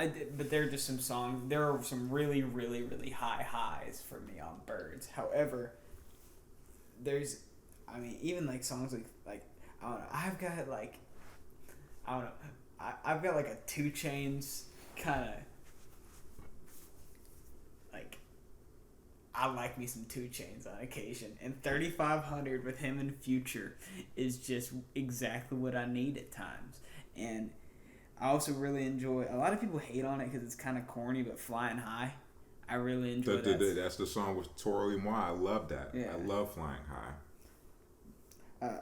I did, but there are just some songs. There are some really, really, really high highs for me on Birds. However, even like songs like I don't know. I've got like a 2 Chainz kind of like. I like me some 2 Chainz on occasion, and 3500 with him in Future is just exactly what I need at times. And I also really enjoy. A lot of people hate on it because it's kind of corny, but Flying High, I really enjoy that. That's the song with Tori Moi. I love that. Yeah. I love Flying High.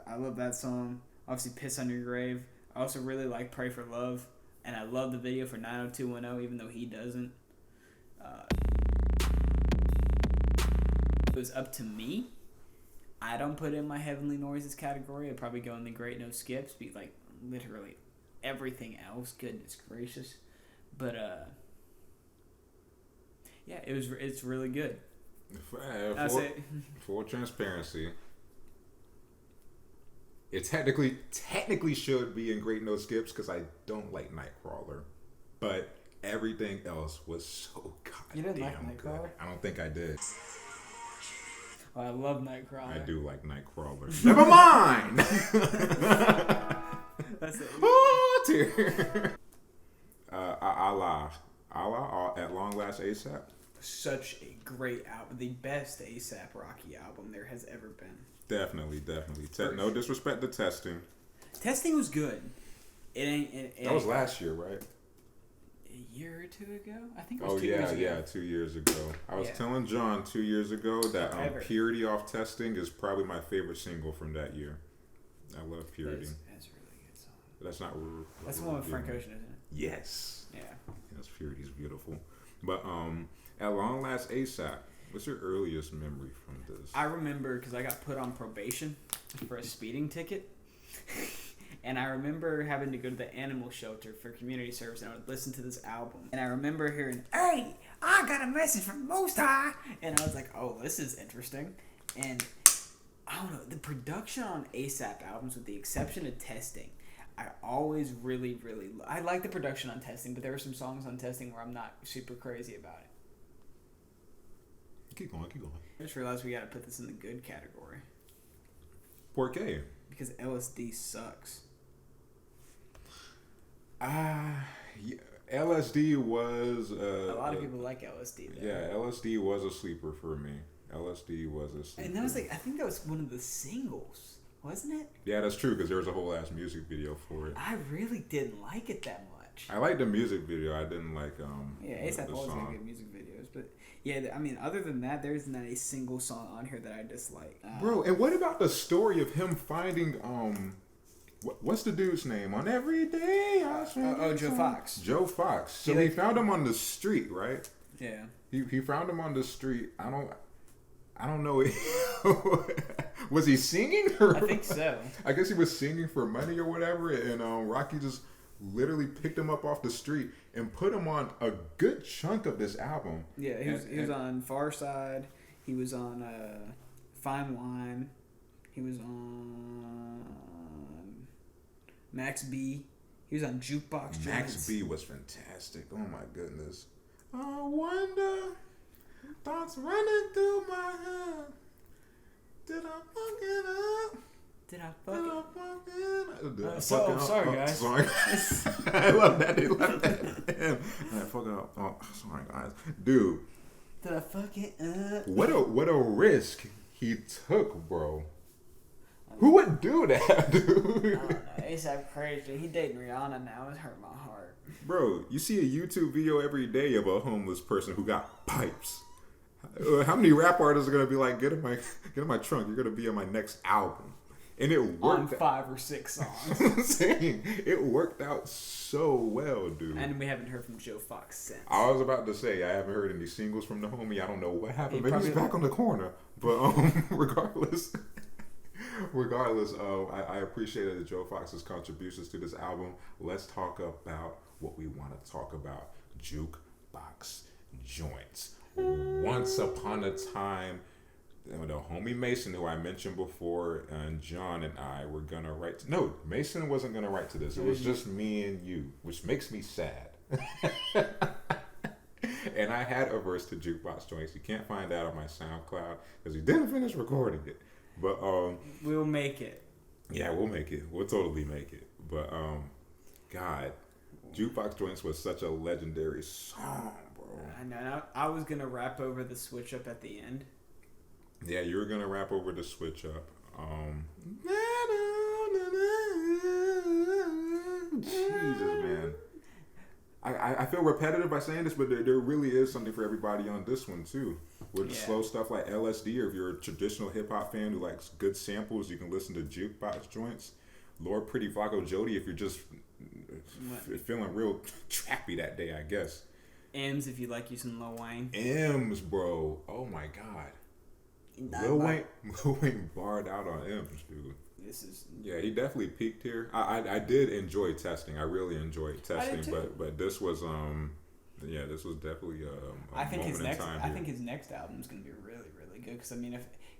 I love that song. Obviously, Piss on Your Grave. I also really like Pray for Love, and I love the video for 90210, even though he doesn't. If it was up to me, I don't put it in my Heavenly Noises category. I'd probably go in the Great No Skips, be like literally everything else. Goodness gracious, but yeah, it's really good. For transparency, it technically should be in Great No Skips because I don't like Nightcrawler, but everything else was so You didn't goddamn like good. Nightcrawler? I don't think I did. Oh, I love Nightcrawler. I do like Nightcrawler. Never mind. That's it. Oh, dear. YEAAAH at Long Last ASAP. Such a great album, the best ASAP Rocky album there has ever been. Definitely. No disrespect to Testing. Testing was good. That was last year, right? A year or 2 ago? I think it was 2 years ago. Yeah, 2 years ago. I was telling John 2 years ago that Purity Off Testing is probably my favorite single from that year. I love Purity. That's a really good song. That's not... That's the one with Frank Ocean, isn't it? Yes. Yeah. Yes, Purity's beautiful. But at Long Last ASAP, what's your earliest memory from this? I remember because I got put on probation for a speeding ticket. And I remember having to go to the animal shelter for community service, and I would listen to this album. And I remember hearing, "Hey, I got a message from Most High," and I was like, "Oh, this is interesting." And I don't know, the production on ASAP albums, with the exception of Testing, I always really, really I like the production on Testing, but there are some songs on Testing where I'm not super crazy about it. Keep going. I just realized we got to put this in the good category. ¿Por qué? Because LSD sucks. LSD was... a lot of people like LSD, though. Yeah, LSD was a sleeper for me. LSD was a sleeper. And that was I think that was one of the singles, wasn't it? Yeah, that's true, because there was a whole ass music video for it. I really didn't like it that much. I liked the music video. I didn't like ASAP always had good music videos, but yeah, I mean, other than that, there's not a single song on here that I dislike. Bro, and what about the story of him finding what's the dude's name on Every Day? Joe Fox. Joe Fox. So he found him on the street, right? Yeah. He found him on the street. I don't know. Was he singing? I think so. I guess he was singing for money or whatever, and Rocky just literally picked him up off the street and put him on a good chunk of this album. Yeah, he was on Far Side. He was on Fine Wine. He was on Max B. He was on Jukebox Jones. Max B was fantastic. Oh my goodness. I wonder, thoughts running through my head. Did I fuck it up? Did I fuck it up? Sorry, guys. Sorry. I love that. They love that. Damn. I fuck it up. Oh, sorry, guys. Dude. Did I fuck it up? What a risk he took, bro. Who would do that, dude? I don't know. ASAP crazy. He dating Rihanna now. It hurt my heart. Bro, you see a YouTube video every day of a homeless person who got pipes. How many rap artists are gonna be like, get in my trunk? You're gonna be on my next album, and it worked. On 5 or 6 songs. I'm saying it worked out so well, dude. And we haven't heard from Joe Fox since. I was about to say I haven't heard any singles from the homie. I don't know what happened. Maybe he's back on the corner. But regardless, I appreciated Joe Fox's contributions to this album. Let's talk about what we want to talk about: jukebox joints. Once upon a time, the homie Mason, who I mentioned before, and John and I were gonna write. No, Mason wasn't gonna write to this. It was just me and you, which makes me sad. And I had a verse to Jukebox Joints. You can't find that on my SoundCloud because we didn't finish recording it. But we'll make it. Yeah, we'll make it. We'll totally make it. But God, Jukebox Joints was such a legendary song, bro. I know. I was gonna rap over the switch up at the end. Yeah, you were gonna rap over the switch up. Jesus, man. I feel repetitive by saying this, but there really is something for everybody on this one too. With slow stuff like LSD, or if you're a traditional hip hop fan who likes good samples, you can listen to Jukebox Joints. Lord Pretty Flacco Jody, if you're just feeling real trappy that day, I guess. M's if you like you some Lil Wayne. M's, bro. Oh my God. Lil Wayne barred out on M's, dude. Yeah, he definitely peaked here. I did enjoy testing. I really enjoyed testing, but this was this was definitely a moment in time. I think his next album is gonna be really really good because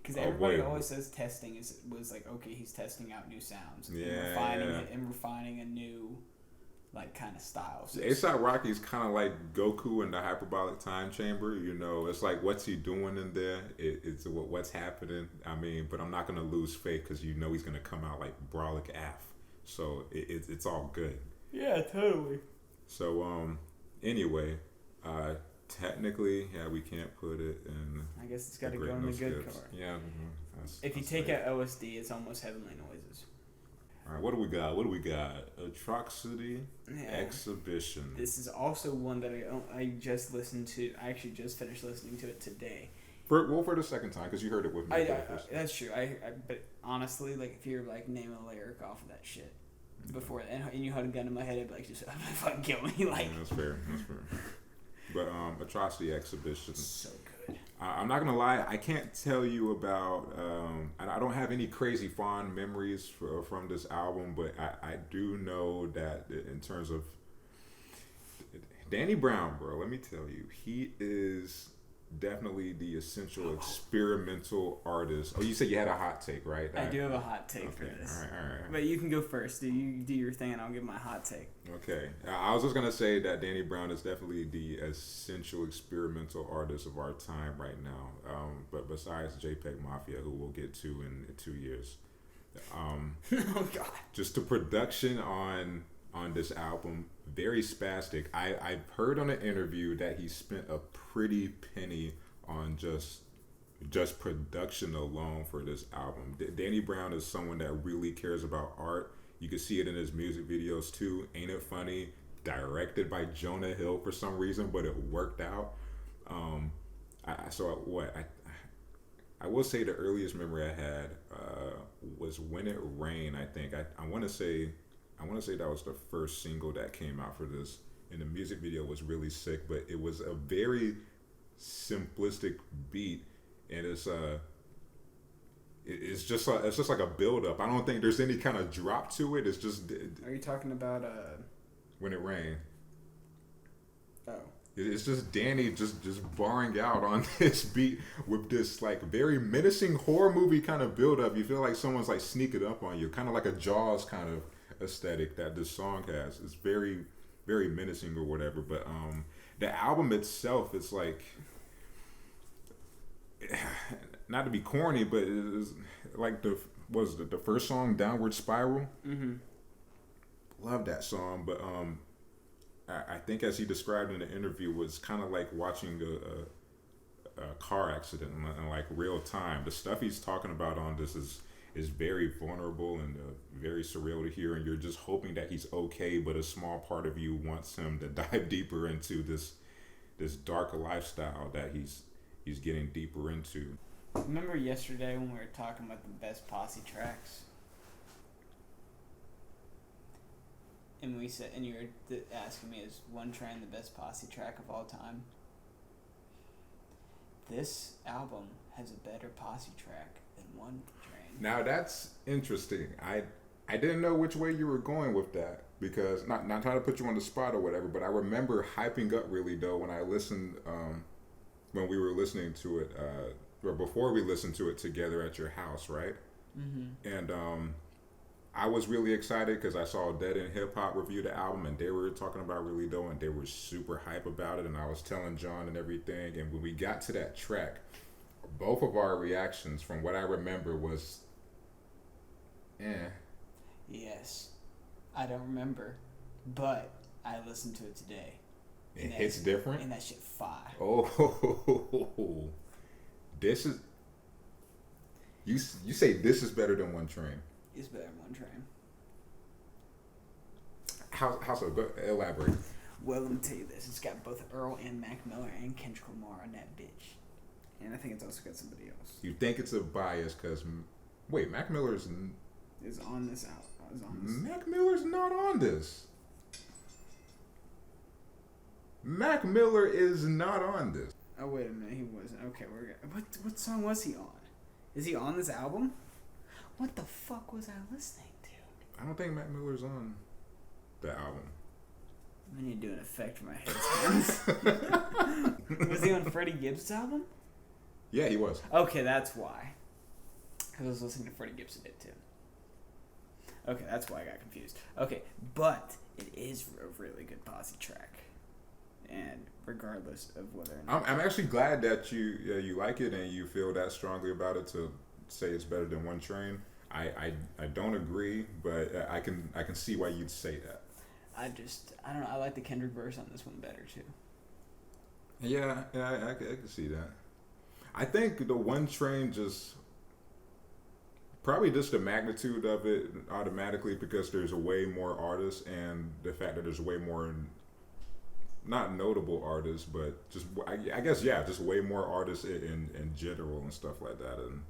because everybody always says testing was like, okay, he's testing out new sounds and refining a new like kind of style. So A$AP Rocky's kind of like Goku in the hyperbolic time chamber. You know, it's like, what's he doing in there? It's what's happening. I mean, but I'm not gonna lose faith because you know he's gonna come out like Brolic Af. So it's all good. Yeah, totally. So anyway, technically, we can't put it in. I guess it's got to go in the good card. Yeah. If you take out OSD, it's almost Heavenly Noises. All right, what do we got? Atrocity Exhibition. This is also one that I just listened to. I actually just finished listening to it today. For the second time, because you heard it with me. That's true. But honestly, like if you're like name a lyric off of that shit before, and you had a gun in my head, I'd be like, just fucking kill me. Like that's fair. But Atrocity Exhibition. So good. I'm not gonna lie, I can't tell you about. I don't have any crazy fond memories from this album, but I do know that in terms of Danny Brown, bro, let me tell you, he is definitely the essential experimental artist. Oh, you said you had a hot take, right? I do have a hot take for this. All right. But you can go first. Do your thing, and I'll give my hot take. Okay. I was just gonna say that Danny Brown is definitely the essential experimental artist of our time right now. But besides JPEG Mafia, who we'll get to in 2 years. Oh God. Just the production on this album, very spastic. I've heard on an interview that he spent a pretty penny on just production alone for this album. Danny Brown is someone that really cares about art. You can see it in his music videos too. Ain't It Funny? Directed by Jonah Hill for some reason, but it worked out. I will say the earliest memory I had was When It Rained. I think I want to say that was the first single that came out for this, and the music video was really sick. But it was a very simplistic beat, and it's just like a build up. I don't think there's any kind of drop to it. It's just. Are you talking about When It Rained? Oh. It's just Danny just barring out on this beat with this like very menacing horror movie kind of build up. You feel like someone's like sneaking up on you, kind of like a Jaws kind of aesthetic that this song has. It's very, very menacing or whatever. But the album itself is like, not to be corny, but it's like the first song, Downward Spiral. Mm-hmm. Love that song, but I think as he described in the interview, was kind of like watching a car accident in like real time. The stuff he's talking about on this is very vulnerable and very surreal to hear, and you're just hoping that he's okay, but a small part of you wants him to dive deeper into this dark lifestyle that he's getting deeper into. Remember yesterday when we were talking about the best posse tracks? And we said, and you were asking me, is One Train the best posse track of all time? This album has a better posse track than One Train. Now that's interesting. I didn't know which way you were going with that, because not trying to put you on the spot or whatever, but I remember hyping up really though when I listened, when we were listening to it, or before we listened to it together at your house, right? Mm-hmm. And I was really excited because I saw Dead End Hip Hop review the album, and they were talking about Really Dough, and they were super hype about it. And I was telling John and everything. And when we got to that track, both of our reactions, from what I remember, was, Yes, I don't remember, but I listened to it today. It hits different, and that shit fire. Oh, this is. You say this is better than One Train. It's better than One Train. How so? Go, elaborate. Well, let me tell you this. It's got both Earl and Mac Miller and Kendrick Lamar on that bitch. And I think it's also got somebody else. You think it's a bias because... Wait, Mac Miller's... Is on this album. Mac Miller's not on this. Mac Miller is not on this. Oh, wait a minute. He wasn't. Okay, we're good. What song was he on? Is he on this album? What the fuck was I listening to? I don't think Mac Miller's on the album. I need to do an effect for my headphones. Was he on Freddie Gibbs' album? Yeah, he was. Okay, that's why. Because I was listening to Freddie Gibbs a bit too. Okay, that's why I got confused. Okay, but it is a really good posse track. And regardless of whether or not... I'm actually glad that you like it and you feel that strongly about it to say it's better than One Train. I don't agree, but I can see why you'd say that. I don't know. I like the Kendrick verse on this one better too. Yeah, I can see that. I think the One Train just probably just the magnitude of it automatically because there's way more artists and the fact that there's way more not notable artists, but just I guess just way more artists in general and stuff like that. And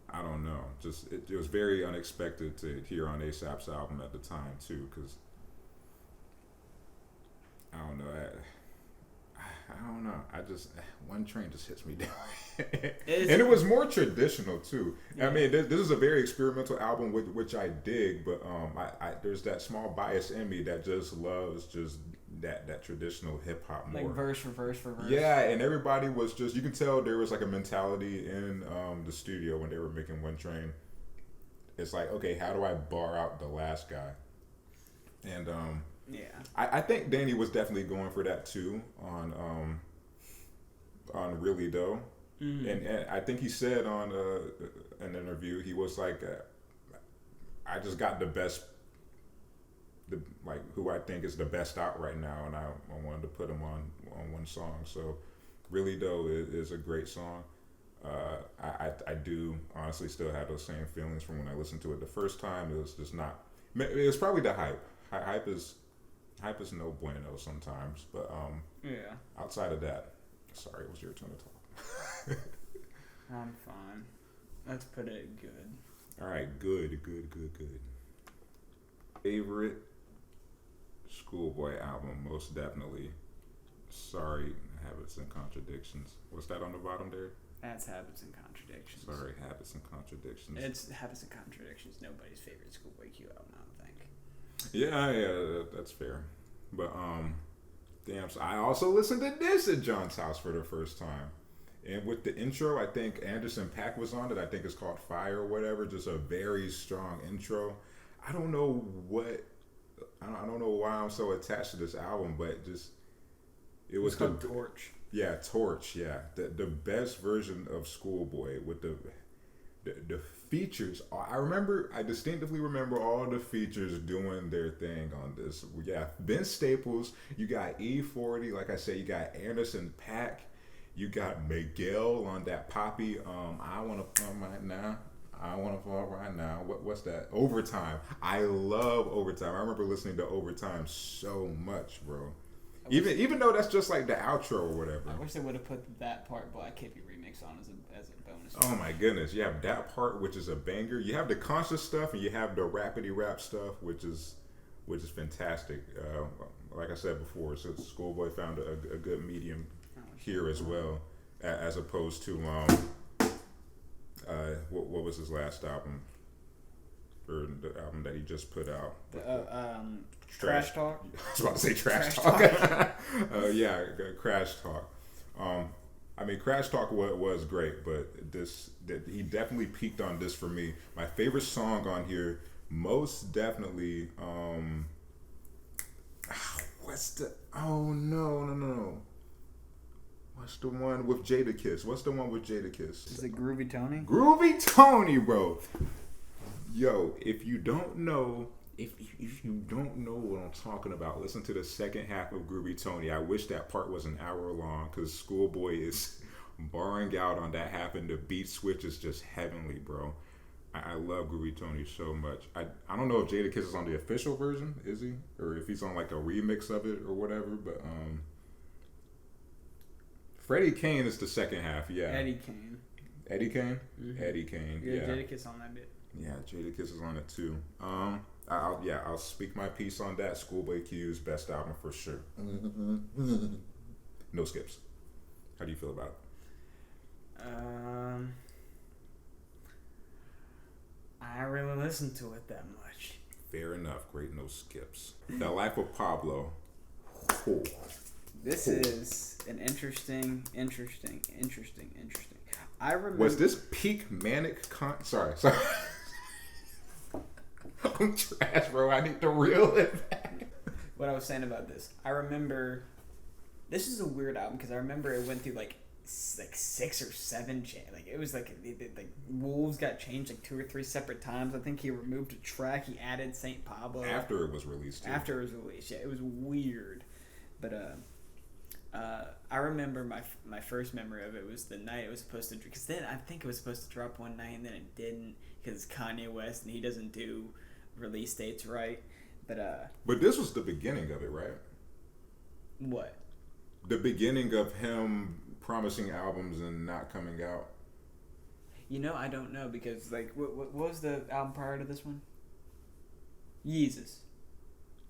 I don't know, just it was very unexpected to hear on ASAP's album at the time too, because I don't know. I don't know. I just One Train just hits me down, and it was more traditional too. Yeah. I mean, this is a very experimental album, which I dig, but I there's that small bias in me that just loves just that traditional hip hop more. Like verse for verse for verse. Yeah, and everybody was just you can tell there was like a mentality in the studio when they were making One Train. It's like, okay, how do I bar out the last guy? And yeah, I think Danny was definitely going for that too on Really Dough, and I think he said on an interview he was like, I just got the best, who I think is the best out right now, and I wanted to put him on one song. So Really Dough is a great song. I do honestly still have those same feelings from when I listened to it the first time. It was just not. It was probably the hype. Hype is no bueno sometimes, but outside of that, sorry, it was your turn to talk. I'm fine. Let's put it good. All right, good. Favorite Schoolboy album, most definitely. Sorry, Habits and Contradictions. What's that on the bottom there? That's Habits and Contradictions. Sorry, Habits and Contradictions. It's Habits and Contradictions. Nobody's favorite Schoolboy Q album, I don't think. Yeah, that's fair. But damn, so I also listened to this at John's house for the first time. And with the intro, I think Anderson .Paak was on it. I think it's called Fire or whatever. Just a very strong intro. I don't know why I'm so attached to this album, but just it was called Torch. Yeah, Torch. Yeah, the best version of Schoolboy with the features. I distinctly remember all the features doing their thing on this. We got Vince Staples, you got E40, like I said, you got Anderson .Paak, you got Miguel on that poppy. I wanna pump right now. I wanna fall right now. What's that? Overtime. I love Overtime. I remember listening to Overtime so much, bro. Even though that's just like the outro or whatever. I wish they would have put that part Black Hippie remix on as a bonus. Oh my goodness. You have that part, which is a banger. You have the conscious stuff and you have the rapidy rap stuff, which is fantastic. Like I said before, so Schoolboy found a good medium here as well, as opposed to what was his last album? Or the album that he just put out. Trash Talk. I was about to say Trash Talk. Crash Talk. I mean, Crash Talk was great, but he definitely peaked on this for me. My favorite song on here Most definitely. What's the? Oh no. What's the one with Jadakiss? What's the one with Jadakiss? Is it Groovy Tony? Groovy Tony, bro. Yo, if you don't know what I'm talking about, listen to the second half of Groovy Tony. I wish that part was an hour long because Schoolboy is barring out on that half, and the beat switch is just heavenly, bro. I love Groovy Tony so much. I don't know if Jadakiss is on the official version, is he? Or if he's on like a remix of it or whatever, but Freddie Kane is the second half, yeah. Eddie Kane. Eddie Kane? Mm-hmm. Eddie Kane, Yeah, yeah. Jadakiss on that bit. Yeah, Jadakiss is on it too. I'll speak my piece on that. Schoolboy Q's best album for sure. No skips. How do you feel about it? I don't really listen to it that much. Fair enough. Great, no skips. The Life of Pablo. Cool. This is an interesting. I remember. Was this peak manic Sorry. I'm trash, bro. I need to reel it back. What I was saying about this, I remember. This is a weird album because I remember it went through like 6 or 7 like it was like Wolves got changed like 2 or 3 separate times. I think he removed a track. He added Saint Pablo after it was released. Too. After it was released, yeah, it was weird. But I remember my first memory of it was the night it was supposed to, because then I think it was supposed to drop one night and then it didn't because it's Kanye West and he doesn't do release dates right. But this was the beginning of it, right? What? The beginning of him promising albums and not coming out. You know, I don't know because like what was the album prior to this one? YEAAAH.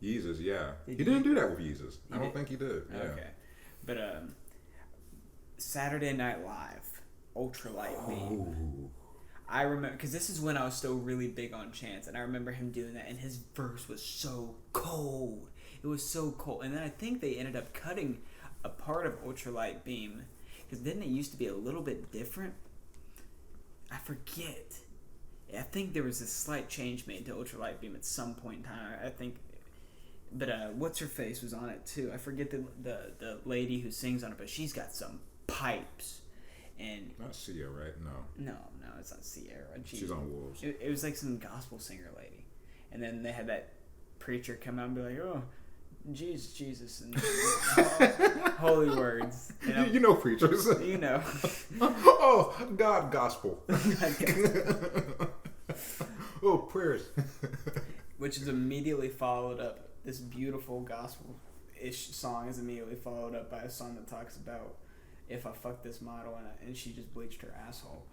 YEAAAH, yeah. He didn't do that with YEAAAH. I don't think he did. Yeah. Okay. But Saturday Night Live, Ultralight Beam. I remember because this is when I was still really big on Chance, and I remember him doing that, and his verse was so cold. It was so cold, and then I think they ended up cutting a part of Ultralight Beam because didn't it used to be a little bit different? I forget. I think there was a slight change made to Ultralight Beam at some point in time. I think. But what's her face was on it too. I forget the lady who sings on it, but she's got some pipes. And not Sia, right? No, it's not Sierra. She's on Wolves. It was like some gospel singer lady, and then they had that preacher come out and be like, "Oh, Jesus," and holy words. You know preachers. You know. Oh, God, gospel. Oh, prayers. Which is immediately followed up. This beautiful gospel-ish song is immediately followed up by a song that talks about if I fuck this model and she just bleached her asshole.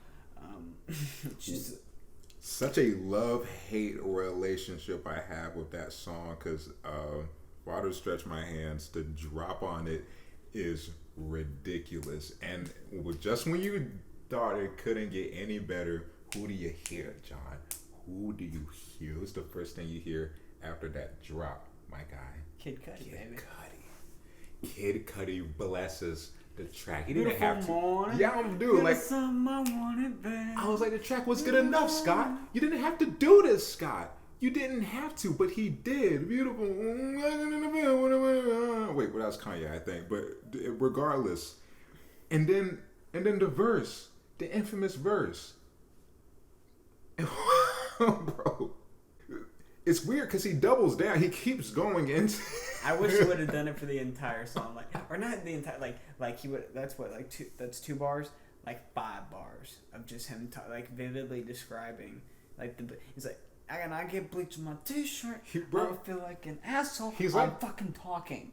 Just such a love-hate relationship I have with that song because Water Stretch My Hands, the drop on it is ridiculous. And just when you thought it couldn't get any better, who do you hear, John? Who do you hear? Who's the first thing you hear after that drop, my guy? Kid Cudi, baby. Kid Cudi blesses the track. He didn't have to. Morning. Yeah, I'm dude. Like, I was like, the track was good enough, Scott. You didn't have to do this, Scott. You didn't have to, but he did. Beautiful. Wait, well, that was Kanye, I think. But regardless, and then the verse, the infamous verse. Bro, it's weird because he doubles down. He keeps going into. I wish he would have done it for the entire song, like, or not the entire, like he would. That's what, like that's 2 bars, like 5 bars of just him like vividly describing, like he's like, I get bleach on my t-shirt. I feel like an asshole. I'm like, fucking talking.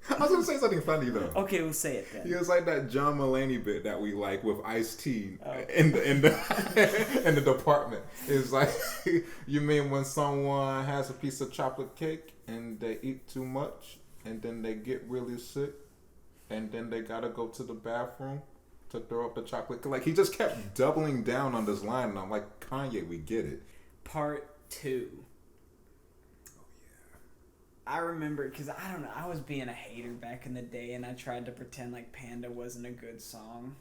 I was gonna say something funny though. Okay, we'll say it then. He was like that John Mulaney bit that we like with Ice-T in the department. It's like, you mean when someone has a piece of chocolate cake and they eat too much and then they get really sick and then they gotta go to the bathroom to throw up the chocolate? Like, he just kept doubling down on this line, and I'm like, Kanye, we get it. Part 2. I remember, because I don't know, I was being a hater back in the day, and I tried to pretend like Panda wasn't a good song.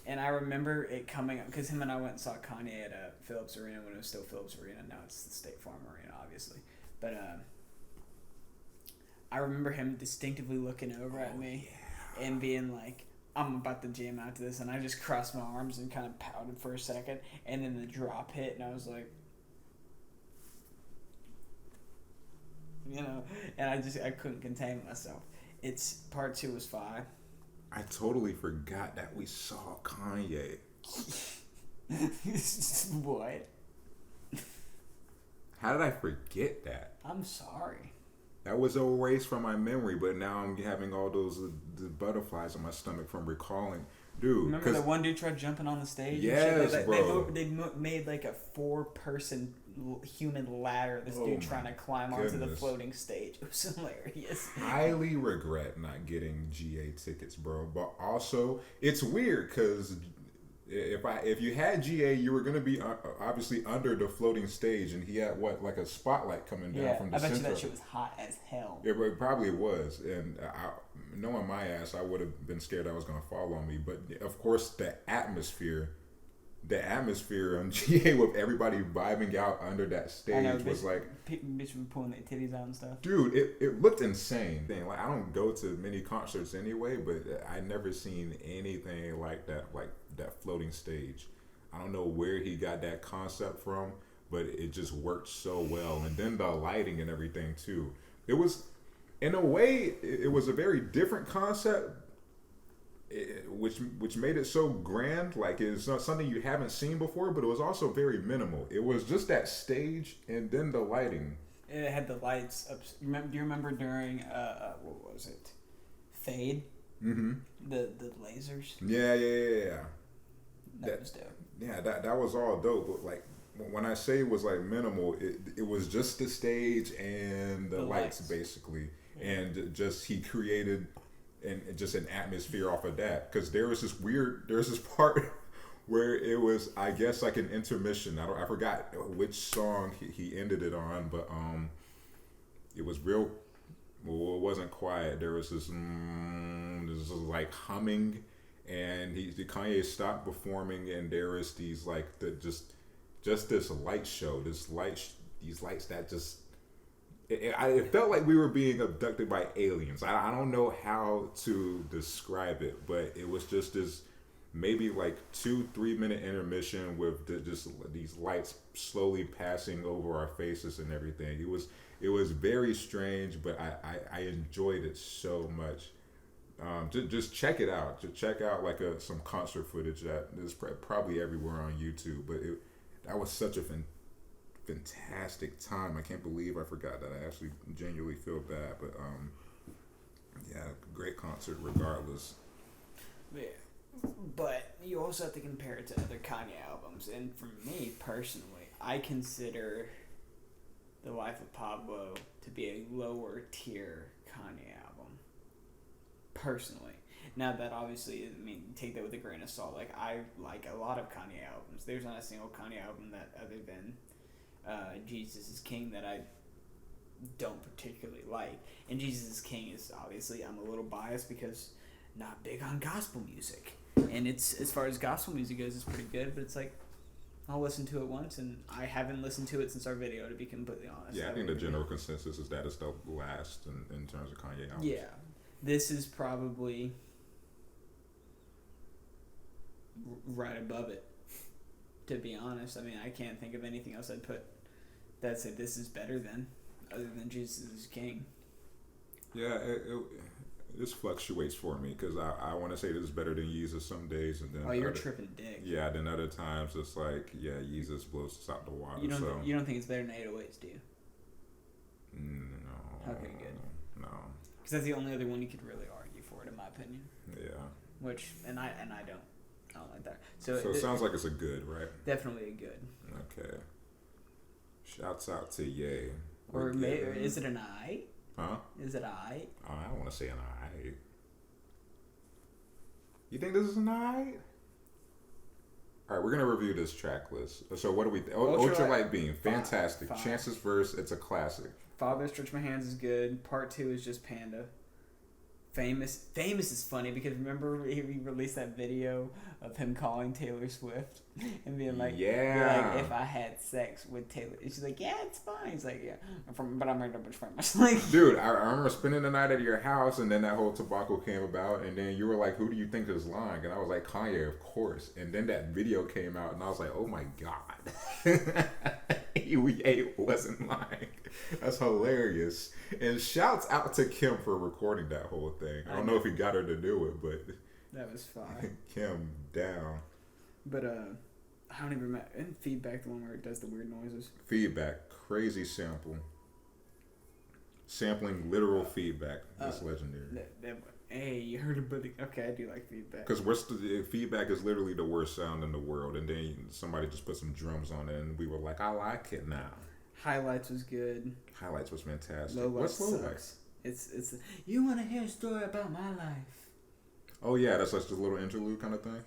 And I remember it coming up because him and I went and saw Kanye at Phillips Arena when it was still Phillips Arena. Now it's the State Farm Arena, obviously. But I remember him distinctively looking over at me and being like, I'm about to jam out to this. And I just crossed my arms and kind of pouted for a second. And then the drop hit, and I was like, you know, and I couldn't contain myself. It's part 2 was fire. I totally forgot that we saw Kanye. What? How did I forget that? I'm sorry. That was erased from my memory, but now I'm having all those the butterflies in my stomach from recalling. Dude, remember the one dude tried jumping on the stage? Yes, bro. They made like a 4-person human ladder. This dude trying to climb onto the floating stage. It was hilarious. Highly regret not getting GA tickets, bro. But also, it's weird because if you had GA, you were gonna be obviously under the floating stage, and he had like a spotlight coming down from the center. I bet you that shit was hot as hell. It probably was, and knowing my ass, I would have been scared I was gonna fall on me. But of course, the atmosphere on GA with everybody vibing out under that stage was like, bitch were pulling their titties out and stuff. Dude, it looked insane. Like, I don't go to many concerts anyway, but I never seen anything like that floating stage. I don't know where he got that concept from, but it just worked so well. And then the lighting and everything too. It was, in a way, it was a very different concept, which made it so grand. Like, it's not something you haven't seen before, but it was also very minimal. It was just that stage and then the lighting. It had the lights up. Do you remember during what was it? Fade. Mm-hmm. The lasers. Yeah. That was dope. Yeah, that was all dope. But like, when I say it was like minimal, it was just the stage and the lights basically, and just he created and just an atmosphere off of that. Because there's this part where it was, I guess, like an intermission. I forgot which song he ended it on, but it was real. Well, it wasn't quiet. There was this like humming, and Kanye stopped performing, and there was these like just this light show, these lights that just. It felt like we were being abducted by aliens. I don't know how to describe it, but it was just this maybe like 2-3 minute intermission with just these lights slowly passing over our faces and everything. It was very strange, but I enjoyed it so much. Just check it out. Just check out like some concert footage that is probably everywhere on YouTube. But that was such a fantastic time. I can't believe I forgot that. I actually genuinely feel bad, but yeah, great concert regardless. Yeah, but you also have to compare it to other Kanye albums, and for me personally, I consider The Life of Pablo to be a lower tier Kanye album. Personally. Now that obviously, I mean, take that with a grain of salt. Like, I like a lot of Kanye albums. There's not a single Kanye album that other than Jesus is King that I don't particularly like. And Jesus is King is obviously, I'm a little biased because not big on gospel music. And it's, as far as gospel music goes, it's pretty good, but it's like, I'll listen to it once, and I haven't listened to it since our video, to be completely honest. Yeah, I think the general consensus is that it's the last in terms of Kanye albums. Yeah. This is probably right above it, to be honest. I mean, I can't think of anything else I'd put that said this is better than, other than Jesus is King. Yeah, this fluctuates for me because I want to say this is better than Yeezus some days, and then you're tripping dick. Yeah, then other times it's like, yeah, Yeezus blows us out the water. You don't think it's better than 808s, do you? No. Okay, good. No. Because that's the only other one you could really argue for it, in my opinion. Yeah. Which and I don't like that. So it sounds like it's a good, right? Definitely a good. Okay. Shouts out to YEAAAH. Or is it an I? Huh? Is it I? Oh, I don't want to say an I. You think this is an I? All right, we're gonna review this track list. So what do we? Ultralight Beam, fantastic. Five. Chances verse, it's a classic. Father Stretch My Hands is good. Part 2 is just Panda. Famous is funny because remember he released that video of him calling Taylor Swift and being like, yeah, like, if I had sex with Taylor, and she's like, yeah, it's fine. He's like, yeah, but I'm a bitch famous. Like, dude, I remember spending the night at your house, and then that whole tobacco came about, and then you were like, who do you think is lying? And I was like, Kanye, of course. And then that video came out, and I was like, oh my god, he wasn't lying. That's hilarious. And shouts out to Kim for recording that whole thing. I don't know if he got her to do it, but that was fine. Kim down. But I don't even remember. And Feedback, the one where it does the weird noises. Feedback, crazy sample. Sampling literal feedback. That's legendary. Hey, you heard about it? Okay, I do like Feedback. Because Feedback is literally the worst sound in the world, and then somebody just put some drums on it, and we were like, I like it now. Highlights was good. Highlights was fantastic. What's Lowlights? It's you want to hear a story about my life? Oh yeah, that's like just a little interlude kind of thing.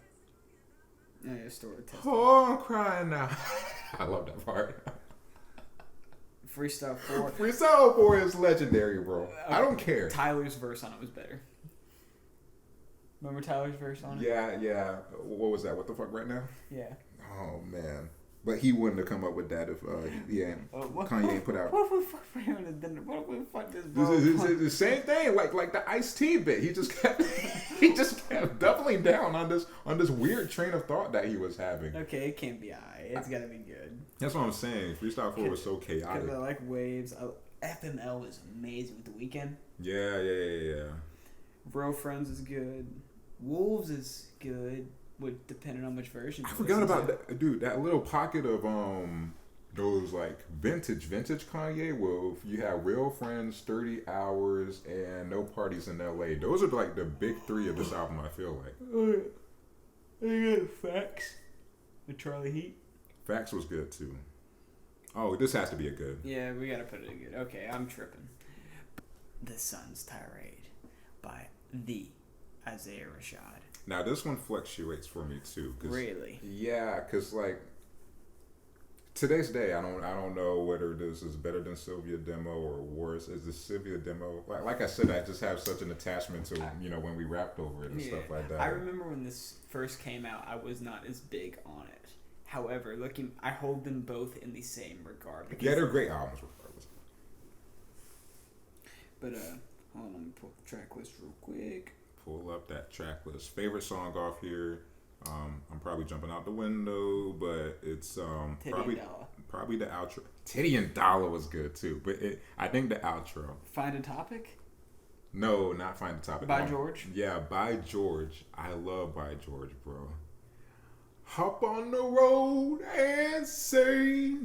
Yeah, story. Oh, I'm crying now. I love that part. Freestyle 4. Freestyle 4 is legendary, bro. I don't care. Tyler's verse on it was better. Remember Tyler's verse on it? Yeah. What was that? What the fuck right now? Yeah. Oh man. But he wouldn't have come up with that if Kanye ain't put out. What we fuck for him to dinner? What we fuck this bro? The same thing, like the Ice-T bit. He just kept doubling down on this weird train of thought that he was having. Okay, it can't be alright. It's gotta be good. That's what I'm saying. Freestyle 4 was so chaotic. Because I like Waves. FML is amazing with The Weeknd. Yeah. Real Friends is good. Wolves is good. Depending on which version. I forgot about that, dude. That little pocket of those like vintage Kanye. Well, if you have Real Friends, 30 Hours, and No Parties in L.A. Those are like the big three of this album. I feel like. Oh yeah. You got Facts with Charlie Heat. Facts was good too. Oh, this has to be a good. Yeah, we gotta put it in good. Okay, I'm tripping. The Sun's Tirade by the Isaiah Rashad. Now this one fluctuates for me too. Really? Yeah, because like today's day, I don't know whether this is better than Sylvia demo or worse. Is the Sylvia demo like I said? I just have such an attachment to when we rapped over it and stuff like that. I remember when this first came out, I was not as big on it. However, I hold them both in the same regard. Yeah, they're great albums regardless. But hold on, let me pull the track list real quick. Pull up that track list. Favorite song off here. I'm probably jumping out the window, but it's probably the outro. Titty and Dollar was good too, but I think the outro. Find a Topic? No, not Find a Topic. By George? Yeah, By George. I love By George, bro. Hop on the road and say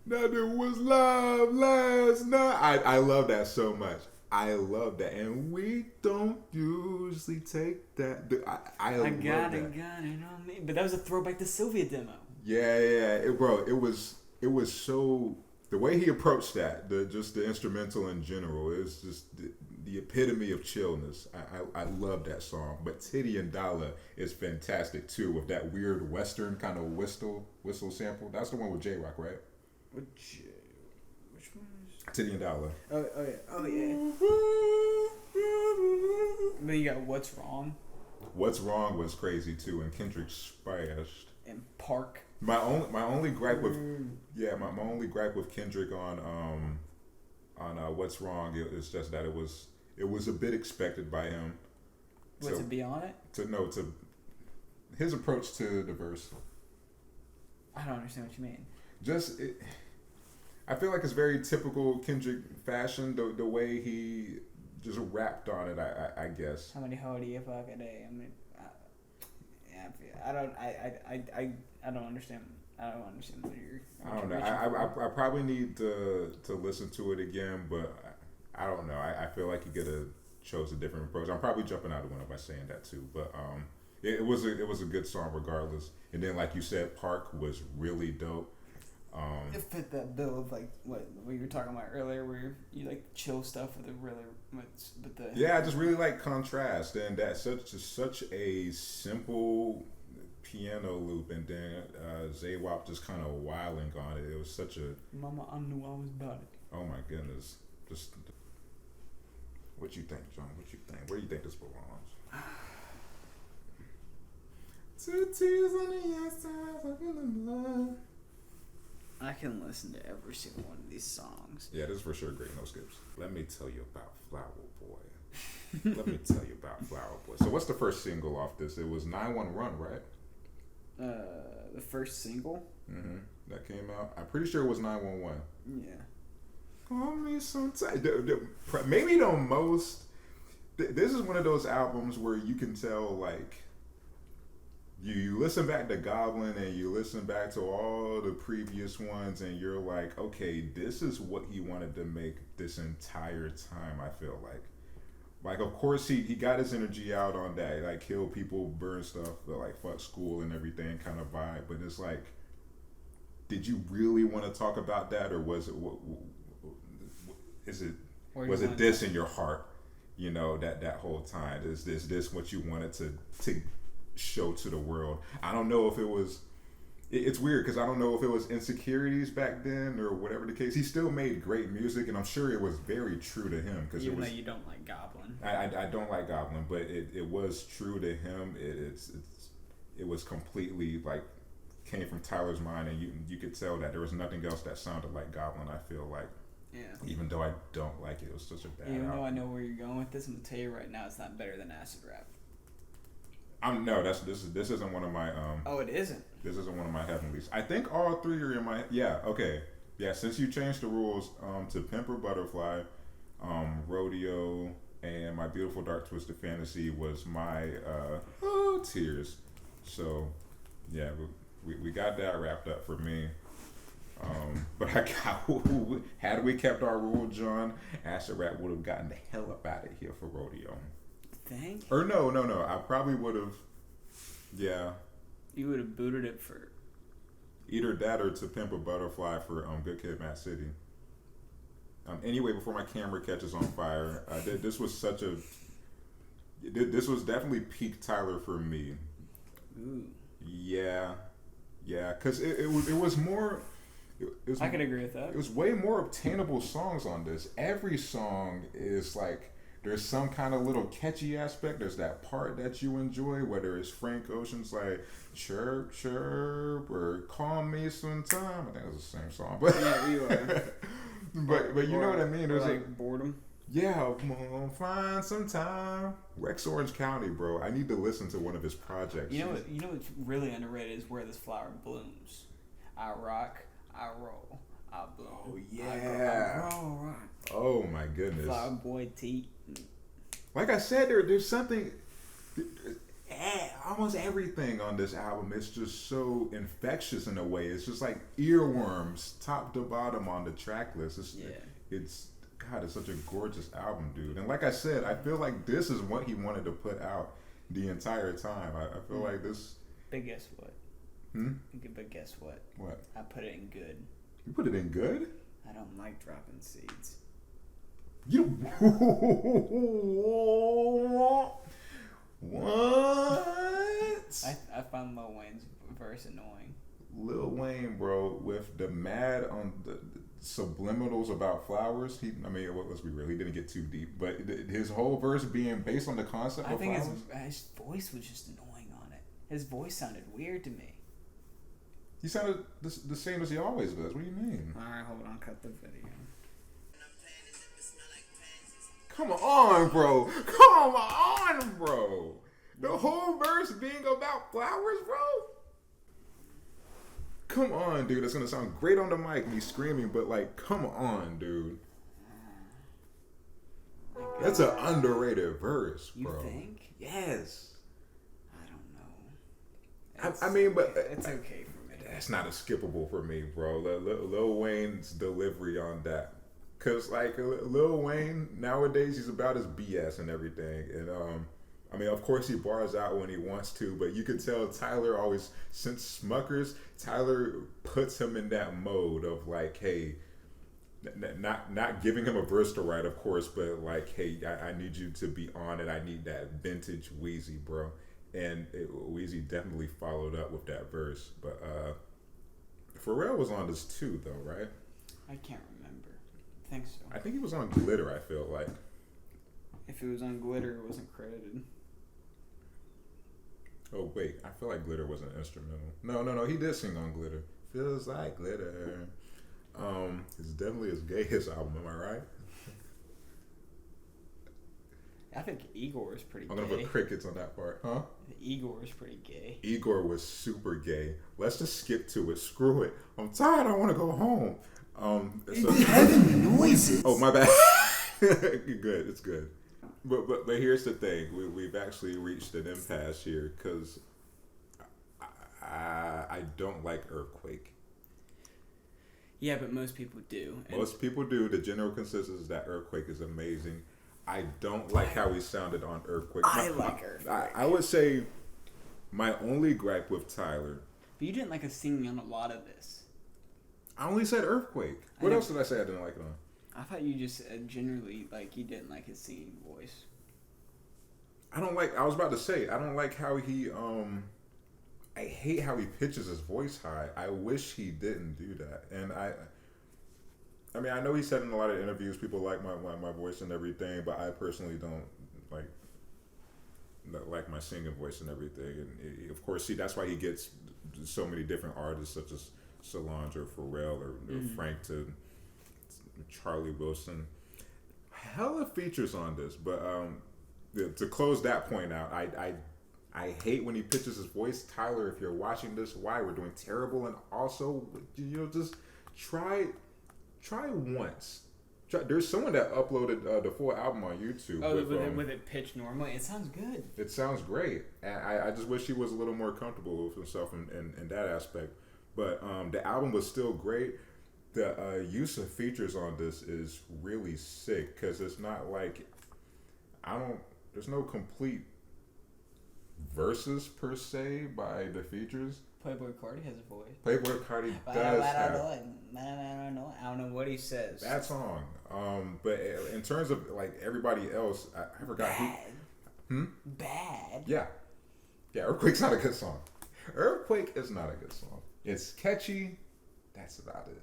that it was love last night. I love that so much. I love that, and we don't usually take that. I love got that. it on me. But that was a throwback to Sylvia demo. Yeah, bro. It was so the way he approached that, just the instrumental in general, is just the epitome of chillness. I love that song. But Titty and Dollar is fantastic too, with that weird Western kind of whistle sample. That's the one with J-Rock, right? Which one is Titty and Dollar. Oh yeah. Then you got What's Wrong. What's Wrong was crazy too, and Kendrick spashed. And Park. My only gripe with my only gripe with Kendrick on What's Wrong is just that it was a bit expected by him. To be on it? To his approach to the verse. I don't understand what you mean. I feel like it's very typical Kendrick fashion, the way he just rapped on it. I guess. How many hoe do you fuck a day? I mean, I don't understand. I don't understand what you're. I don't know. I probably need to listen to it again, but I don't know. I feel like he could have chose a different approach. I'm probably jumping out of window by saying that too, but it was a good song regardless. And then, like you said, Park was really dope. It fit that bill of like what we were talking about earlier, where you like chill stuff with I just really like contrast, and that's such a simple piano loop, and then Zaywop just kind of wilding on it. It was such a Mama, I knew I was about it. Oh my goodness, just What you think, John? What you think? Where do you think this belongs? Two tears on the outside, stuck in the mud. I can listen to every single one of these songs. Yeah, this is for sure great. No skips. Let me tell you about Flower Boy. Let me tell you about Flower Boy. So what's the first single off this? It was 911 Run, right? The first single? Mm-hmm. That came out. I'm pretty sure it was 911. Yeah. Call me sometime. Maybe the most. This is one of those albums where you can tell, like, you listen back to Goblin and you listen back to all the previous ones and you're like, okay, this is what he wanted to make this entire time, I feel like. Like, of course, he got his energy out on that, like, kill people, burn stuff, like, fuck school and everything kind of vibe. But it's like, did you really want to talk about that, or was it, was it this in your heart, you know, that whole time? Is this what you wanted to show to the world? I don't know if it was, it's weird because I don't know if it was insecurities back then or whatever the case. He still made great music, and I'm sure it was very true to him. Cause even though you don't like Goblin. I don't like Goblin, but it was true to him. It was completely, like, came from Tyler's mind, and you could tell that there was nothing else that sounded like Goblin, I feel like. Yeah. Even though I don't like it was such a bad Even album. though I know where you're going with this, I'm gonna tell you right now, it's not better than Acid Rap. This isn't one of my Oh, it isn't. This isn't one of my heavenlies. I think all three are in my, yeah, okay. Yeah, since you changed the rules to Pimp or Butterfly, Rodeo, and My Beautiful Dark Twisted Fantasy was my tears. So yeah, we got that wrapped up for me. But I got, had we kept our rule, John, Acid Rap would have gotten the hell up out of here for Rodeo. Think? Or no. I probably would have. Yeah. You would have booted it for Either that or To Pimp a Butterfly for Good Kid, Mad City. Anyway, before my camera catches on fire, this was such a. This was definitely peak Tyler for me. Ooh. Yeah, because it was more. I could agree with that. It was way more obtainable songs on this. Every song is like, there's some kind of little catchy aspect. There's that part that you enjoy, whether it's Frank Ocean's like chirp chirp or Call Me Sometime. I think it was the same song, but yeah, you are. but you know what I mean. There's like boredom. Yeah, I'm gonna find some time. Rex Orange County, bro. I need to listen to one of his projects. You know what's really underrated is Where This Flower Blooms. I rock, I roll, I bloom. Oh yeah. I rock. Oh my goodness. Flower Boy T. Like I said, there's something. Almost everything on this album is just so infectious in a way. It's just like earworms, top to bottom on the track list. It's God, it's such a gorgeous album, dude. And like I said, I feel like this is what he wanted to put out the entire time. I feel like this. But guess what? But guess what? What? I put it in good. You put it in good? I don't like dropping seeds. You what? I find Lil Wayne's verse annoying. Lil Wayne, bro, with the mad on the subliminals about flowers. Let's be real, he didn't get too deep, but his whole verse being based on the concept of flowers. I think his voice was just annoying on it. His voice sounded weird to me. He sounded the same as he always does. What do you mean? Alright, hold on, cut the video. Come on, bro. Come on, bro. The whole verse being about flowers, bro. Come on, dude. That's gonna sound great on the mic, me screaming, but like, come on, dude. That's an underrated verse, bro. You think? Yes. I don't know. But it's okay for me. That's not a skippable for me, bro. Lil Wayne's delivery on that. Cause like Lil Wayne nowadays, he's about his BS and everything, and of course he bars out when he wants to, but you can tell Tyler always, since Smuckers, Tyler puts him in that mode of like, hey, not giving him a verse to write, of course, but like, hey, I need you to be on it. I need that vintage Wheezy, bro, and Wheezy definitely followed up with that verse. But Pharrell was on this too, though, right? I can't remember. I think so. I think he was on Glitter, I feel like. If it was on Glitter, it wasn't credited. Oh wait, I feel like Glitter was an instrumental. No, he did sing on Glitter. Feels like glitter. It's definitely his gayest album, am I right? I think Igor is pretty I'm gay. gonna put crickets on that part, huh? Igor is pretty gay. Igor was super gay. Let's just skip to it. Screw it. I'm tired. I want to go home. So, Having noises. oh my bad. Good. It's good. But here's the thing. We've actually reached an impasse here because I don't like Earthquake. Yeah, but most people do. Most people do. The general consensus is that Earthquake is amazing. I don't like how he sounded on Earthquake. I like Earthquake. I would say my only gripe with Tyler. But you didn't like his singing on a lot of this. I only said Earthquake. What else did I say I didn't like it on? I thought you just generally, like, you didn't like his singing voice. I was about to say, I don't like how he, I hate how he pitches his voice high. I wish he didn't do that. And I mean, I know he said in a lot of interviews, people like my voice and everything, but I personally don't like my singing voice and everything. And of course, see, that's why he gets so many different artists such as Solange or Pharrell or Frank to Charlie Wilson. Hella features on this, but to close that point out, I hate when he pitches his voice. Tyler, if you're watching this, why we're doing terrible, and also just try once. There's someone that uploaded the full album on YouTube. Oh, with it pitched normally? It sounds good. It sounds great. And I just wish he was a little more comfortable with himself in that aspect. But the album was still great. The use of features on this is really sick because it's not like there's no complete verses per se by the features. Playboy Carti has a voice. Playboy Carti does have. I don't know what he says. That song. But in terms of like everybody else, I forgot who. Bad. Yeah. Earthquake's not a good song. Earthquake is not a good song. It's catchy. That's about it.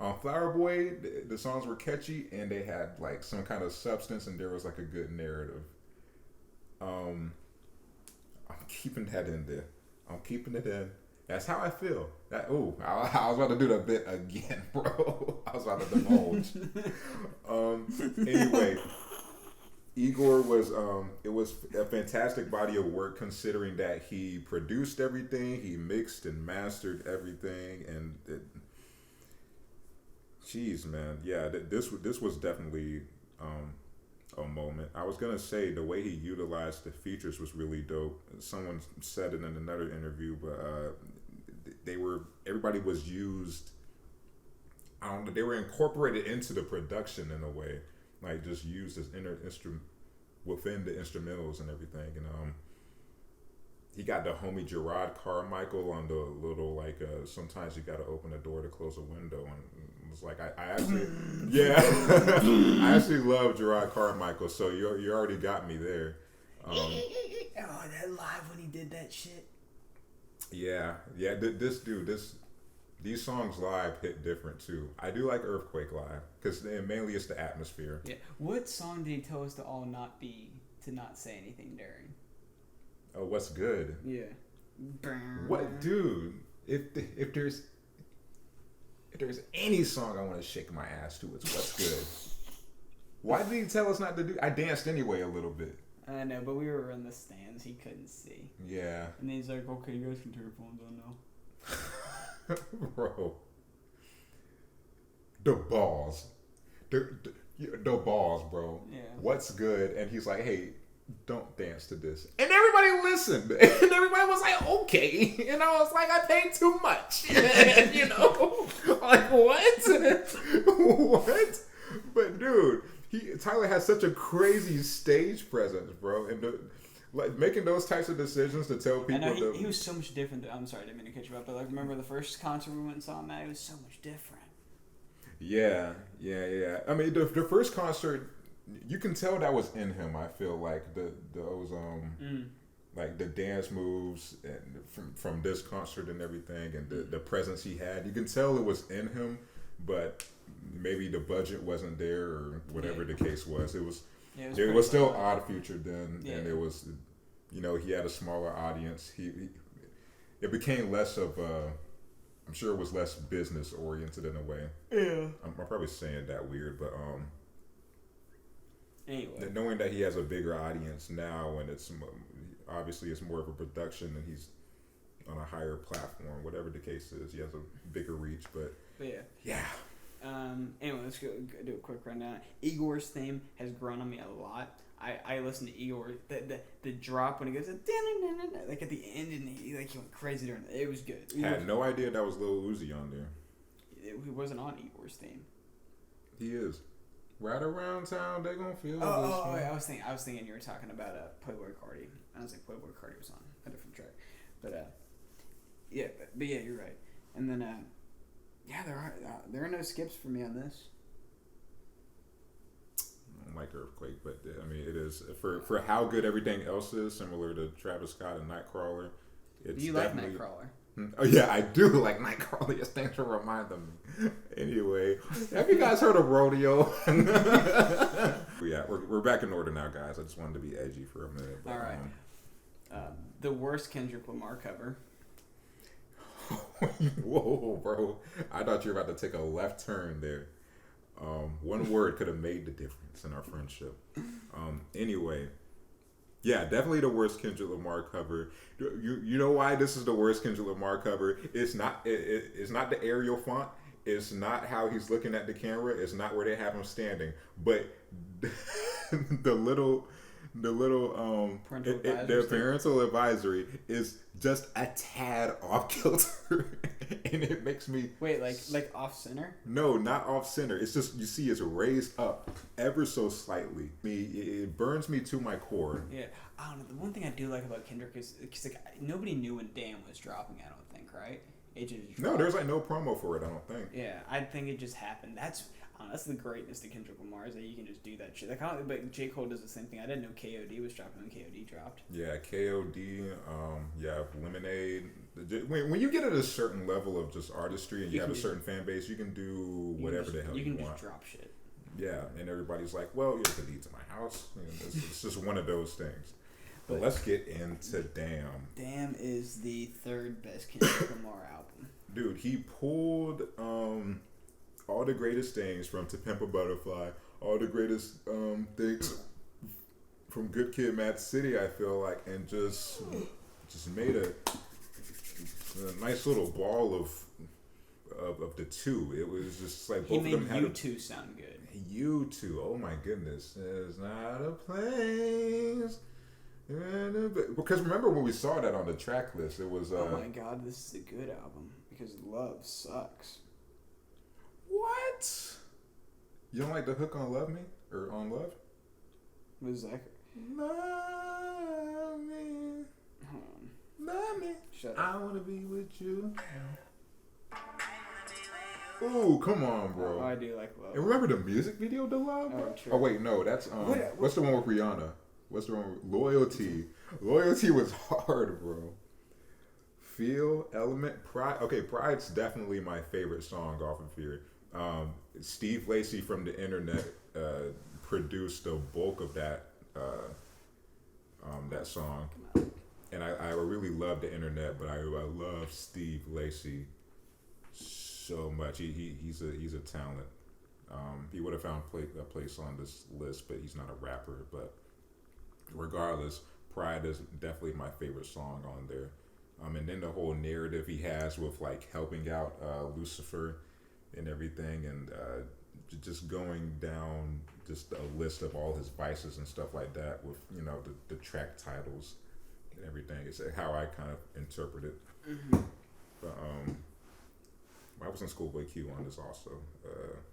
On Flower Boy, the songs were catchy and they had like some kind of substance and there was like a good narrative. I'm keeping that in there. I'm keeping it in. That's how I feel. I was about to do the bit again, bro. I was about to divulge. Anyway, Igor was it was a fantastic body of work considering that he produced everything, he mixed and mastered everything, and jeez, man, yeah, this was definitely a moment. I was gonna say the way he utilized the features was really dope. Someone said it in another interview, but everybody was used. I don't know. They were incorporated into the production in a way, like just used as instrument within the instrumentals and everything. And he got the homie Gerard Carmichael on the little like sometimes you got to open a door to close a window, and it was like I actually I actually love Gerard Carmichael, so you already got me there. That live when he did that shit. Yeah. These songs live hit different too. I do like Earthquake live because mainly it's the atmosphere. Yeah. What song did he tell us to all not say anything during? Oh, what's good? Yeah. What, dude? If there's any song I want to shake my ass to, it's what's good. Why did he tell us not to do? I danced anyway a little bit. I know, but we were in the stands. He couldn't see. Yeah. And then he's like, "Okay, you guys can turn your phones on now." Bro. The balls. The balls, bro. Yeah. What's good? And he's like, hey, don't dance to this. And everybody listened. And everybody was like, okay. And I was like, I paid too much. You know? Like, what? What? But, dude, Tyler has such a crazy stage presence, bro. And like making those types of decisions to tell people. I know he was so much different. I'm sorry, I didn't mean to catch you up, but like remember the first concert we went and saw him at? It was so much different. Yeah. I mean, the first concert, you can tell that was in him. I feel like those like the dance moves and from this concert and everything, and the presence he had. You can tell it was in him, but maybe the budget wasn't there or whatever the case was. Yeah, It was still solid. Odd Future then, and it was, he had a smaller audience. It became less of a. I'm sure it was less business oriented in a way. Yeah. I'm probably saying that weird, but Anyway, knowing that he has a bigger audience now, and it's obviously it's more of a production, and he's on a higher platform, whatever the case is, he has a bigger reach. But yeah. Anyway, let's go do a quick rundown. Igor's theme has grown on me a lot. I listen to Igor, the drop when he goes like at the end, and he went crazy during it. It was good. I had no idea that was Lil Uzi on there. He wasn't on Igor's theme. He is. Right around town, they gonna feel this. I was thinking you were talking about Playboy Cardi. I was like, Playboy Cardi was on a different track, but yeah, you're right. And then there are no skips for me on this. I don't like Earthquake, but I mean, it is for how good everything else is, similar to Travis Scott and Nightcrawler. It's you like Nightcrawler? Oh yeah, I do like Nightcrawler. Yes, thanks for reminding me. Anyway, have you guys heard of Rodeo? Yeah, we're back in order now, guys. I just wanted to be edgy for a minute. But, all right. The worst Kendrick Lamar cover. Whoa, bro! I thought you were about to take a left turn there. One word could have made the difference in our friendship. Anyway. Yeah, definitely the worst Kendrick Lamar cover. You know why this is the worst Kendrick Lamar cover? It's not it's not the Arial font. It's not how he's looking at the camera. It's not where they have him standing. But the little parental advisory is just a tad off kilter, and it makes me like off center. No, not off center. It's just you see it's raised up ever so slightly. It burns me to my core. Yeah, I don't know. The one thing I do like about Kendrick is because nobody knew when Damn was dropping. I don't think, right? It just dropped. No, there's no promo for it. I don't think. Yeah, I think it just happened. That's the greatness of Kendrick Lamar is that you can just do that shit. But J. Cole does the same thing. I didn't know KOD was dropping when KOD dropped. Yeah, KOD. Lemonade. When you get at a certain level of just artistry and you have a certain fan base, you can do whatever the hell you want. You can just drop shit. Yeah, and everybody's like, well, you're the lead to my house. It's just one of those things. But let's get into Damn. Damn is the third best Kendrick Lamar album. Dude, he pulled all the greatest things from To Pimp a Butterfly, all the greatest things from Good Kid, Mad City, I feel like, and just made a nice little ball of the two. It was just like both of them had U2 sound good. U2, oh my goodness, there's not a place. Because remember when we saw that on the track list, it was. Oh my god, this is a good album because Love sucks. What? You don't like the hook on Love Me or on Love? What is that? Love me. Hold on. Love me. Shut up. I wanna be with you. Ooh, come on, bro. Oh, I do like Love. And remember the music video to Love? Oh, true. Oh wait, no, that's what's the one with Rihanna? What's the one with Loyalty? Loyalty was hard, bro. Feel, Element, Pride. Okay, Pride's definitely my favorite song off of here. Steve Lacy from the internet produced the bulk of that song, and I really love the internet, but I love Steve Lacy so much. He's a talent. He would have found a place on this list, but he's not a rapper. But regardless, Pride is definitely my favorite song on there. And then the whole narrative he has with like helping out Lucifer and everything, and just going down just a list of all his vices and stuff like that with the track titles and everything. It's how I kind of interpret it. Mm-hmm. But I was in Schoolboy Q on this also.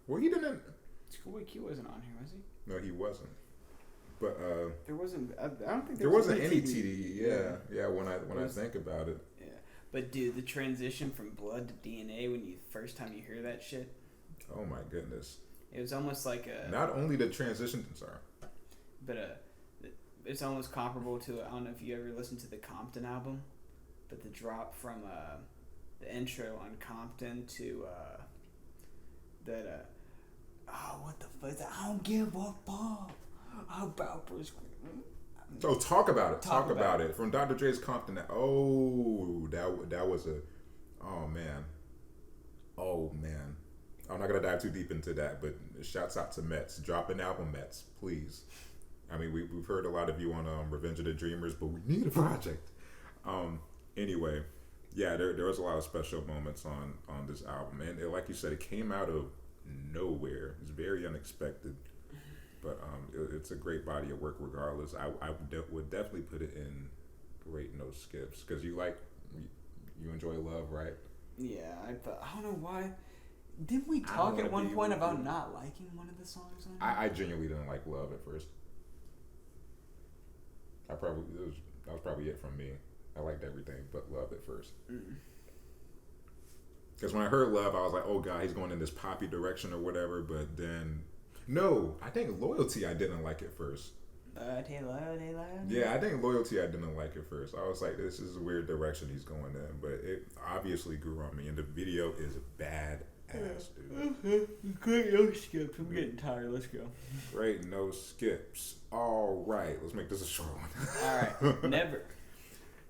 Well, he didn't. Schoolboy Q wasn't on here, was he? No, he wasn't. But there wasn't. I don't think there wasn't any TDE. Yeah. When I think about it. Yeah, but dude, the transition from Blood to DNA when you first time you hear that shit. Oh my goodness. It was almost like a. Not only the transition, sorry. But it's almost comparable to, I don't know if you ever listened to the Compton album, but the drop from the intro on Compton to what the fuck? I don't give a fuck about prescription. So talk about it. Talk about it. From Dr. Dre's Compton. That was a. Oh man. I'm not gonna dive too deep into that, but shouts out to Mets. Drop an album, Mets, please. I mean, we've heard a lot of you on Revenge of the Dreamers, but we need a project. Anyway, yeah, there was a lot of special moments on this album, and like you said, it came out of nowhere. It's very unexpected, but it's a great body of work regardless. I would definitely put it in great no skips because you enjoy love, right? Yeah, I don't know why. Didn't we talk at one point about not liking one of the songs on here? I genuinely didn't like Love at first. That was probably it from me. I liked everything but Love at first. Because when I heard Love, I was like, oh God, he's going in this poppy direction or whatever. But then, no, I think Loyalty I didn't like at first. Yeah, I think Loyalty I didn't like at first. I was like, this is a weird direction he's going in. But it obviously grew on me. And the video is bad ass, dude. Great no skips. I'm getting tired. Let's go. Great no skips. All right, let's make this a short one. All right,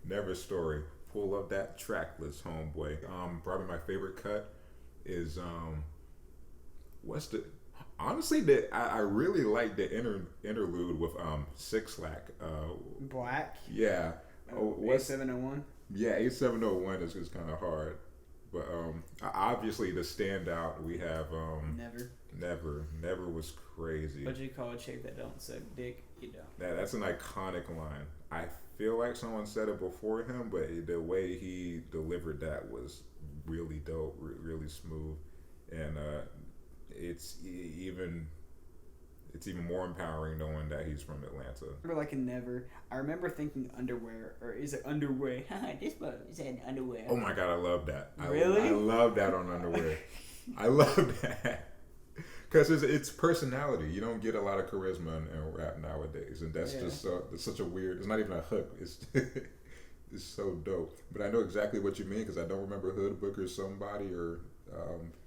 Never story. Pull up that track list, homeboy. Probably my favorite cut is honestly I really like the interlude with Six Lack. Black. Yeah. A701. Yeah, A701 is just kind of hard. But obviously the standout we have Never was crazy. What do you call a chick that don't suck dick? You don't. That's an iconic line. I feel like someone said it before him, but the way he delivered that was really dope, really smooth, and it's even more empowering knowing that he's from Atlanta. I remember like in Never, I remember thinking underwear, or is it underway? This one said underwear. Oh my God, I love that. Really? I love that on underwear. I love that. Because it's personality. You don't get a lot of charisma in rap nowadays. And that's just it's such a weird, it's not even a hook. It's it's so dope. But I know exactly what you mean because I don't remember Hood Book or Somebody or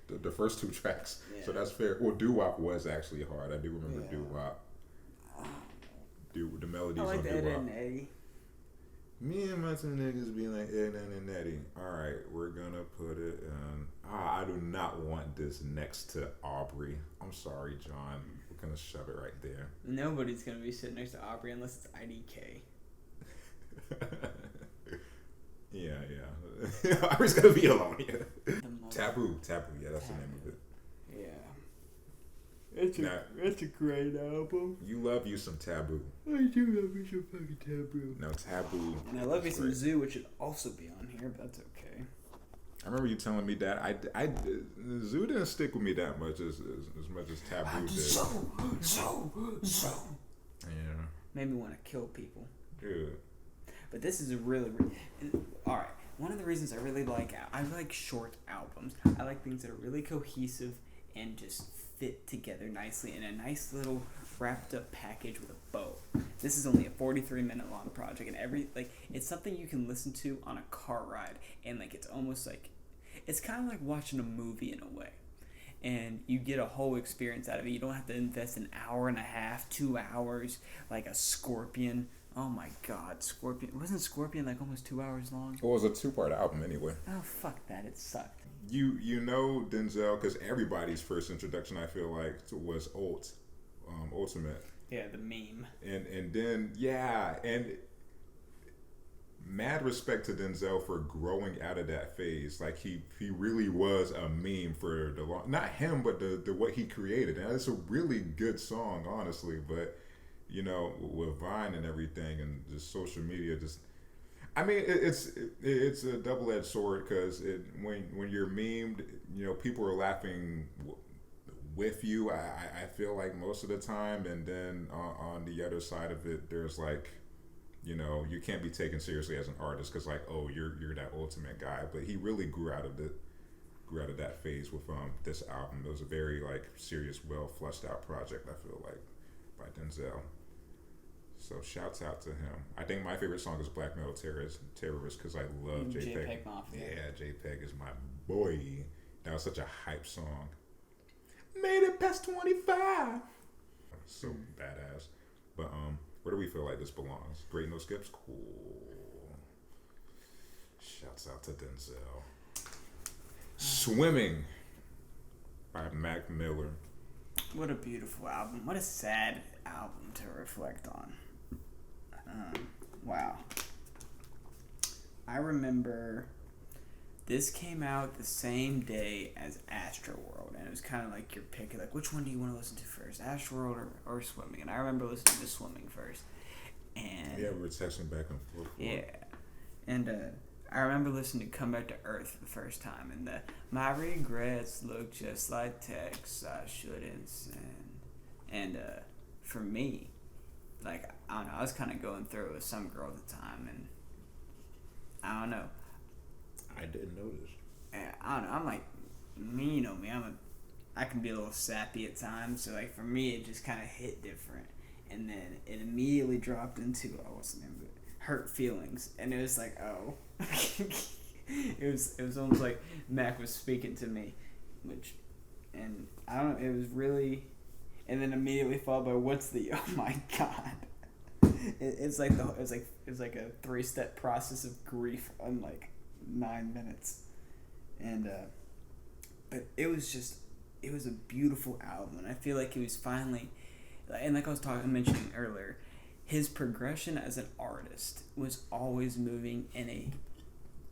the first two tracks. Yeah. So that's fair. Well, Doo-Wop was actually hard. I do remember Doo-Wop. The melodies on Doo-Wop. Me and my two niggas be like Ed and Nettie. Alright, we're gonna put it in. I do not want this next to Aubrey. I'm sorry, John. We're gonna shove it right there. Nobody's gonna be sitting next to Aubrey unless it's IDK. Yeah. Aubrey's gonna be alone here. Taboo. Yeah, that's the name of it. Yeah. It's a great album. You love you some Taboo. I do love me some fucking Taboo. No, Taboo. And I love me some Zoo, which should also be on here, but that's okay. I remember you telling me that. I Zoo didn't stick with me that much as much as Taboo did. Zoo. Yeah. Made me want to kill people. Dude. But this is a really all right. One of the reasons I like short albums. I like things that are really cohesive and just fit together nicely in a nice little wrapped up package with a bow. This is only a 43-minute long project, and it's something you can listen to on a car ride, and it's almost like it's kind of like watching a movie in a way, and you get a whole experience out of it. You don't have to invest an hour and a half, 2 hours like a Scorpion. Oh my God, Scorpion! Wasn't Scorpion almost 2 hours long? Well, it was a 2-part album anyway. Oh fuck that! It sucked. You know Denzel, because everybody's first introduction I feel like was Ultimate. Yeah, the meme. And then and mad respect to Denzel for growing out of that phase. Like he really was a meme for the long, not him, but the what he created. And it's a really good song, honestly. But with Vine and everything and just social media, I mean, it's a double-edged sword because when you're memed, people are laughing with you. I feel like most of the time, and then on the other side of it, there's you can't be taken seriously as an artist because you're that ultimate guy. But he really grew out of that phase with this album. It was a very serious, well fleshed out project. I feel like by Denzel. So shouts out to him. I think my favorite song is Black Metal Terrorist because I love JPEG. Yeah, JPEG is my boy. That was such a hype song. Made it past 25. So badass. But Where do we feel like this belongs? Great No Skips? Cool. Shouts out to Denzel. Swimming by Mac Miller. What a beautiful album. What a sad album to reflect on. Wow. I remember this came out the same day as Astroworld, and it was kind of like your pick, like which one do you want to listen to first, Astroworld or Swimming? And I remember listening to Swimming first. And yeah, we were texting back and forth. Yeah, and I remember listening to Come Back to Earth for the first time, and my regrets look just like texts I shouldn't send. And for me, like, I don't know, I was kind of going through it with some girl at the time, and I don't know. I didn't notice. I don't know. I'm like, you know me. I can be a little sappy at times. So like for me, it just kind of hit different, and then it immediately dropped into what's the name of it? Hurt Feelings, and it was like it was almost like Mac was speaking to me, and I don't know. It was really, and then immediately followed by what's the oh my god. It's like a 3-step process of grief on like 9 minutes, and but it was a beautiful album, and I feel like he was finally, and like I was mentioning earlier, his progression as an artist was always moving in a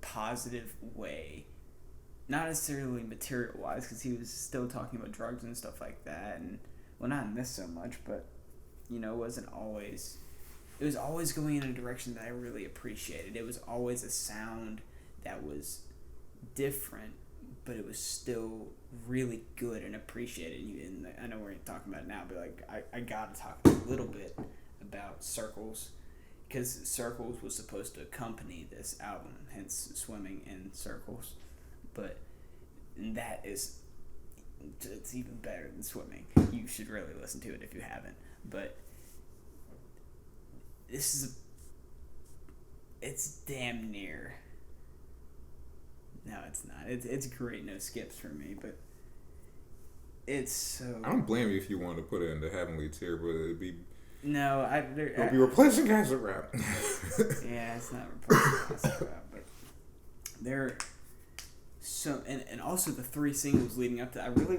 positive way, not necessarily material wise, because he was still talking about drugs and stuff like that, and well, not in this so much, but you know, it was always going in a direction that I really appreciated. It was always a sound that was different, but it was still really good and appreciated. And I know we're talking about it now, but like I gotta talk a little bit about Circles, because Circles was supposed to accompany this album, hence Swimming in Circles. But that is, it's even better than Swimming. You should really listen to it if you haven't. But it's damn near. No, it's not. It's great no skips for me, but it's so. I don't blame you if you wanted to put it in the heavenly tier, but it'd be. No, it'll be replacing Acid Rap. Yeah, it's not replacing Acid Rap, but they're so, and also the 3 singles leading up to. I really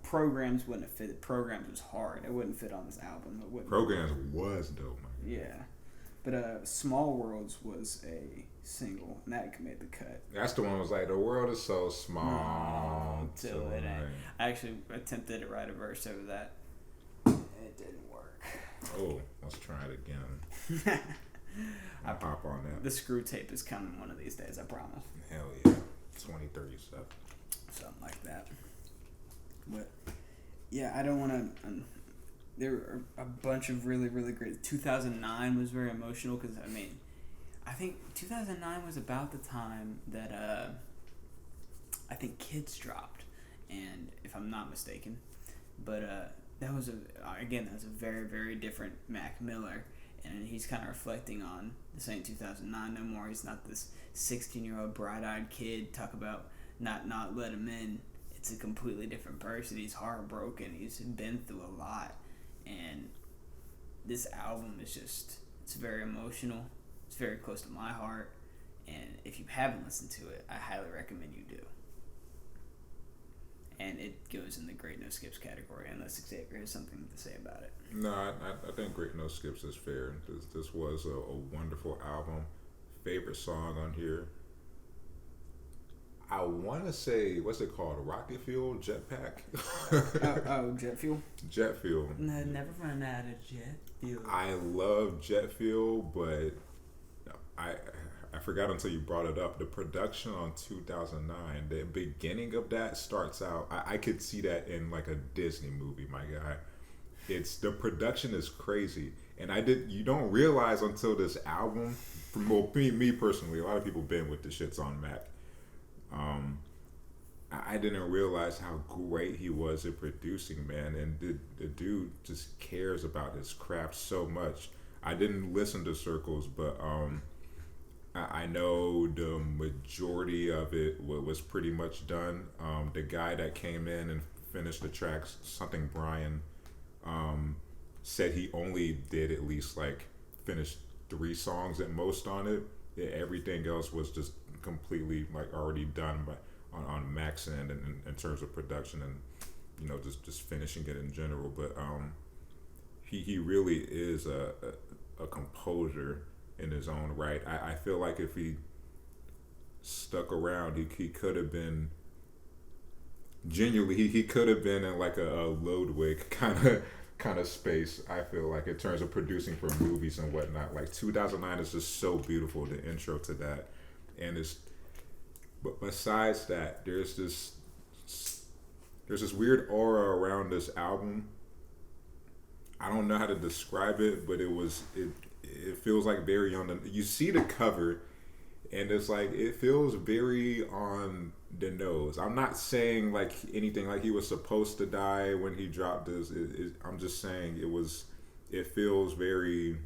Programs wouldn't have fit. Programs was hard. It wouldn't fit on this album. It wouldn't. Programs was dope, man. Yeah. But Small Worlds was a single, and that made the cut. That's the one was like, the world is so small. Till it ain't. I actually attempted to write a verse over that. It didn't work. Oh, let's try it again. I'll hop on that. The screw tape is coming one of these days, I promise. Hell yeah. 2037. Something like that. But, yeah, I don't want to... there were a bunch of really, really great... 2009 was very emotional because, I mean, I think 2009 was about the time that I think Kids dropped, and if I'm not mistaken. But that was a very, very different Mac Miller, and he's kind of reflecting on this ain't 2009 no more. He's not this 16-year-old bright-eyed kid. Talk about not let him in. It's a completely different person. He's heartbroken. He's been through a lot. And this album is just, it's very emotional. It's very close to my heart. And if you haven't listened to it, I highly recommend you do. And it goes in the Great No Skips category, unless Xavier has something to say about it. No, I think Great No Skips is fair. This was a wonderful album. Favorite song on here, I want to say, what's it called? Rocket Fuel? Jetpack? Jet Fuel? Jet Fuel. No, never run out of Jet Fuel. I love Jet Fuel, but I forgot until you brought it up. The production on 2009, the beginning of that starts out, I could see that in like a Disney movie, my guy. The production is crazy. And you don't realize until this album, me personally, a lot of people been with the shits on Mac. I didn't realize how great he was at producing, man, and the dude just cares about his craft so much. I didn't listen to Circles, but I know the majority of it was pretty much done. The guy that came in and finished the tracks, something Brian, said he only did at least like finished 3 songs at most on it. Everything else was just completely like already done by on Mac's end in terms of production and just finishing it in general. But he really is a composer in his own right. I feel like if he stuck around, he could have been genuinely he could have been in like a Ludwig kind of space. I feel like in terms of producing for movies and whatnot. Like 2009 is just so beautiful. The intro to that, and but besides that, there's this weird aura around this album. I don't know how to describe it, but it feels like very on the. You see the cover, and it's like it feels very on the nose. I'm not saying like anything like he was supposed to die when he dropped this. I'm just saying it feels very.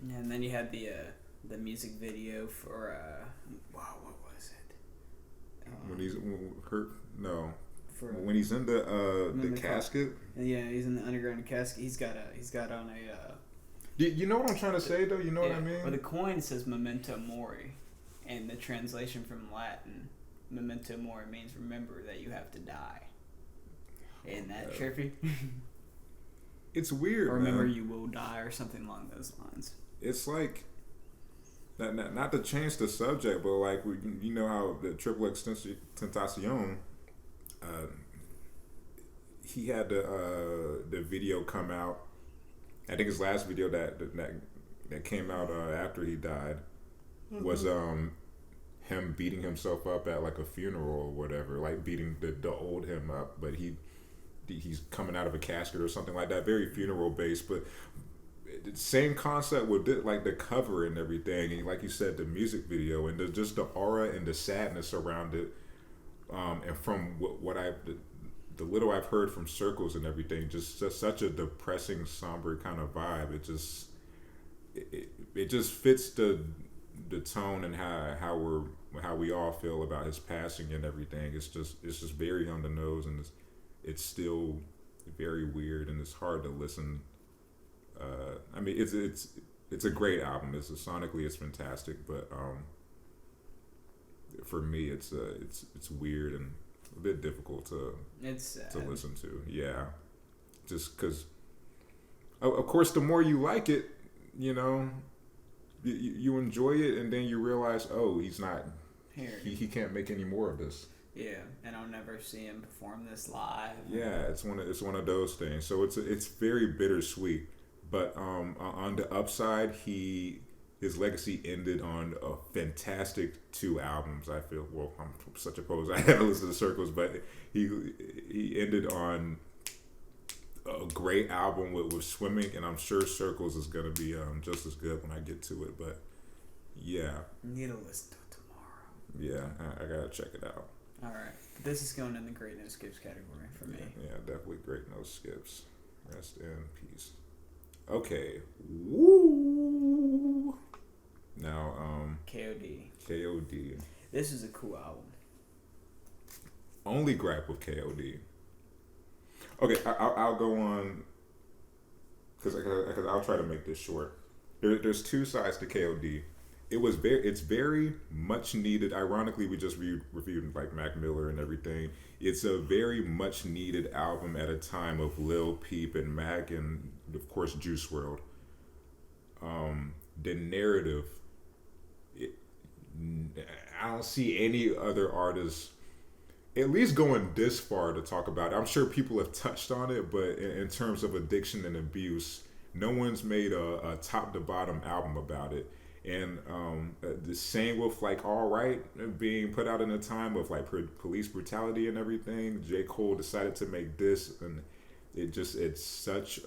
Yeah, and then you had the music video for wow, what was it? When he's hurt, no. When he's in the casket. Yeah, he's in the underground casket. He's got on a. You know what I'm trying to say though. You know what I mean. Well, the coin says "Memento Mori," and the translation from Latin, "Memento Mori" means "remember that you have to die." Isn't that trippy? It's weird. Or "remember you will die" or something along those lines. It's like. Not to change the subject, but like you know how the Triple Tentacion, he had the video come out. I think his last video that came out after he died was him beating himself up at like a funeral or whatever, like beating the old him up, but he's coming out of a casket or something like that, very funeral based, but. Same concept with like the cover and everything, and like you said, the music video and just the aura and the sadness around it. And from what the little I've heard from circles and everything, just such a depressing, somber kind of vibe. It just fits the tone and how we all feel about his passing and everything. It's just very on the nose, and it's still very weird, and it's hard to listen. I mean, it's a great album. Sonically, it's fantastic, but for me, it's weird and a bit difficult to listen to. Yeah, just because, of course, the more you like it, you enjoy it, and then you realize, oh, he's not here. He can't make any more of this. Yeah, and I'll never see him perform this live. Yeah, it's one of those things. So it's very bittersweet. But on the upside, his legacy ended on a fantastic 2 albums. I feel I'm such a poser. I had to listen to Circles, but he ended on a great album with Swimming, and I'm sure Circles is gonna be just as good when I get to it. But yeah, need to listen to it tomorrow. Yeah, I gotta check it out. All right, this is going in the great no skips category for me. Yeah, definitely great no skips. Rest in peace. Okay. Woo. Now, KOD. This is a cool album. Only gripe with KOD. Okay, I'll go on because I'll try to make this short. There's 2 sides to KOD. It's very much needed. Ironically, we just reviewed like Mac Miller and everything. It's a very much needed album at a time of Lil Peep and Mac and of course Juice WRLD. The narrative, I don't see any other artists at least going this far to talk about it. I'm sure people have touched on it, but in terms of addiction and abuse, no one's made a top to bottom album about it. And the same with like All Right being put out in a time of like police brutality and everything. J. Cole decided to make this, and it's such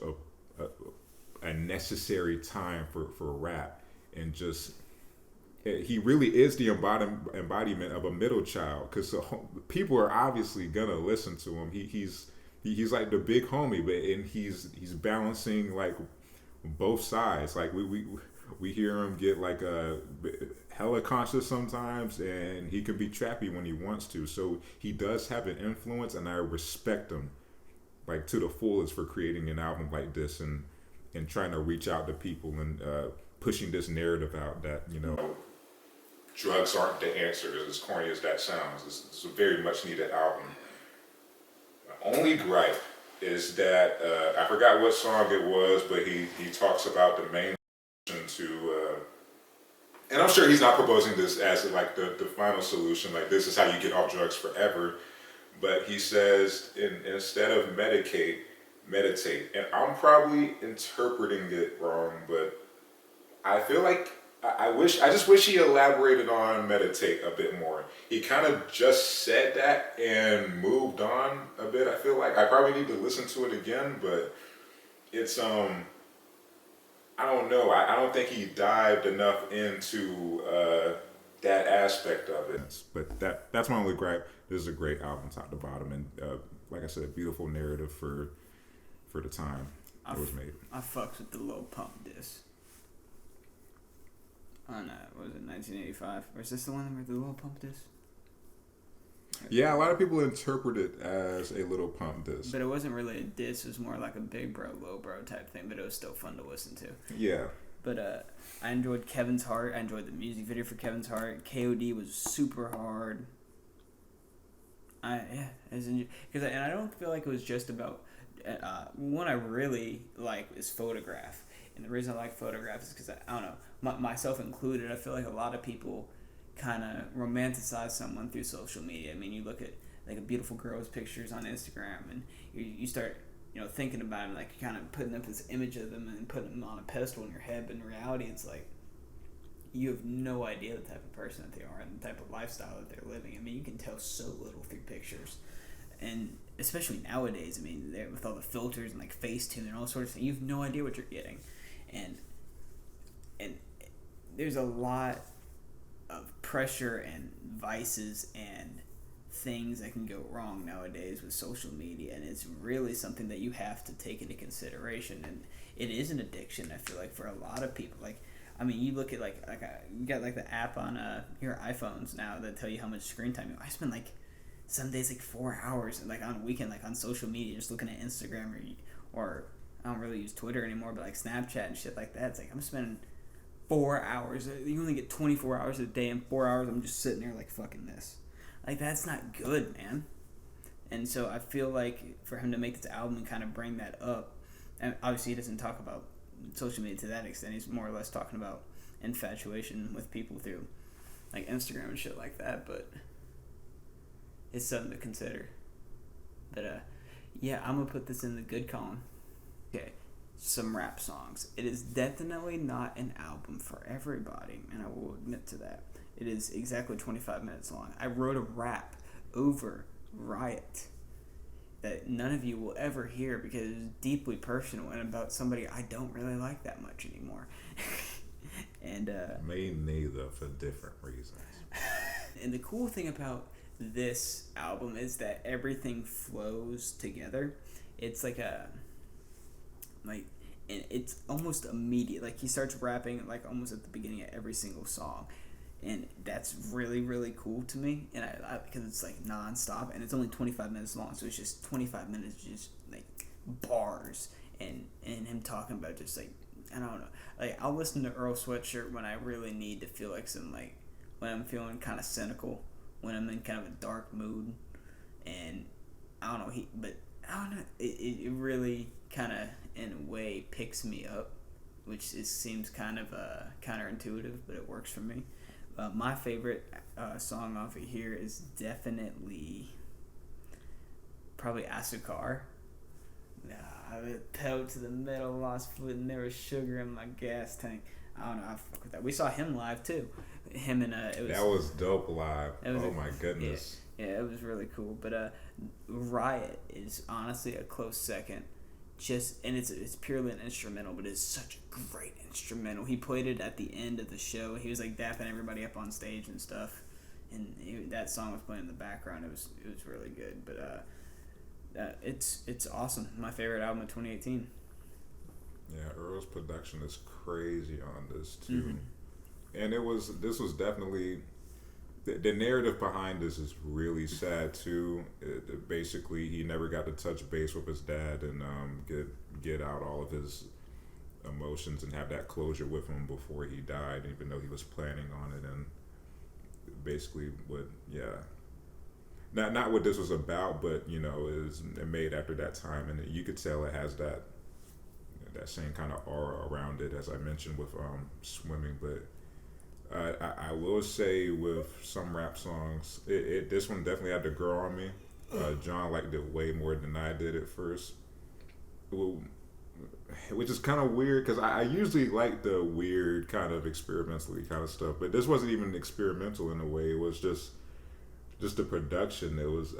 a necessary time for rap, and just he really is the embodiment of a middle child, because people are obviously gonna listen to him. He's like the big homie, but and he's balancing like both sides. Like we hear him get like a hella conscious sometimes, and he can be trappy when he wants to. So he does have an influence, and I respect him like to the fullest for creating an album like this. And and trying to reach out to people and pushing this narrative out that, you know, drugs aren't the answer, as corny as that sounds. It's a very much needed album. My only gripe is that I forgot what song it was, but he talks about the main to and I'm sure he's not proposing this as like the final solution, like this is how you get off drugs forever, but he says instead of meditate. And I'm probably interpreting it wrong, but I feel like I just wish he elaborated on meditate a bit more. He kind of just said that and moved on a bit. I feel like I probably need to listen to it again, but it's I don't know. I don't think he dived enough into that aspect of it. But that's my only gripe. This is a great album, top to bottom, and like I said, beautiful narrative for the time it was made. I fucks with the Lil Pump diss. On what was it, 1985? Or is this the one where the Lil Pump diss? Yeah, a lot of people interpret it as a Lil Pump diss. But it wasn't really a diss, it was more like a big bro, low bro type thing, but it was still fun to listen to. Yeah. But I enjoyed Kevin's Heart. I enjoyed the music video for Kevin's Heart. KOD was super hard. Because I don't feel like it was just about one I really like is Photograph, and the reason I like Photograph is because I don't know, myself included, I feel like a lot of people kind of romanticize someone through social media. I mean, you look at like a beautiful girl's pictures on Instagram, and you start thinking about them, like you're kind of putting up this image of them and putting them on a pedestal in your head, but in reality it's like you have no idea the type of person that they are and the type of lifestyle that they're living. I mean, you can tell so little through pictures. And especially nowadays, I mean, with all the filters and like Facetune and all sorts of things, you have no idea what you're getting. And there's a lot of pressure and vices and things that can go wrong nowadays with social media, and it's really something that you have to take into consideration. And it is an addiction, I feel like, for a lot of people. Like, I mean, you look at you got like the app on your iPhones now that tell you how much screen time I spend like some days like 4 hours, like on a weekend, like on social media, just looking at Instagram or I don't really use Twitter anymore, but like Snapchat and shit like that. It's like I'm spending 4 hours. You only get 24 hours a day, and 4 hours I'm just sitting there like fucking this. Like, that's not good, man. And so I feel like for him to make this album and kind of bring that up, and obviously he doesn't talk about social media to that extent. He's more or less talking about infatuation with people through like Instagram and shit like that, but it's something to consider. But yeah, I'm gonna put this in the good column. Okay, some rap songs. It is definitely not an album for everybody, and I will admit to that. It is exactly 25 minutes long. I wrote a rap over Riot that none of you will ever hear because it's deeply personal and about somebody I don't really like that much anymore. And me neither, for different reasons. And the cool thing about this album is that everything flows together. It's like it's almost immediate. Like, he starts rapping like almost at the beginning of every single song, and that's really, really cool to me. And I because it's like nonstop, and it's only 25 minutes long, so it's just 25 minutes just like bars and him talking about just like, I don't know, like I'll listen to Earl Sweatshirt when I really need to feel like some, like when I'm feeling kind of cynical, when I'm in kind of a dark mood, and I don't know, it really kind of in a way picks me up, which seems kind of counterintuitive, but it works for me. My favorite song off of here is definitely probably Asukar. I pedaled to the metal, lost foot, and there was sugar in my gas tank. I don't know, I fuck with that. We saw him live too. Him and that was dope live. My goodness. Yeah, it was really cool. But Riot is honestly a close second. And it's purely an instrumental, but it's such a great instrumental. He played it at the end of the show. He was like dapping everybody up on stage and stuff, and that song was playing in the background. It was really good. But it's awesome. My favorite album of 2018. Yeah, Earl's production is crazy on this too, and this was definitely. The narrative behind this is really sad too. Basically, he never got to touch base with his dad and get out all of his emotions and have that closure with him before he died, even though he was planning on it. And basically, not what this was about, but it was made after that time, and you could tell it has that same kind of aura around it, as I mentioned with swimming. But I will say with some rap songs, this one definitely had to grow on me. John liked it way more than I did at first, which is kind of weird because I usually like the weird kind of experimentally kind of stuff, but this wasn't even experimental in a way. It was just the production. It was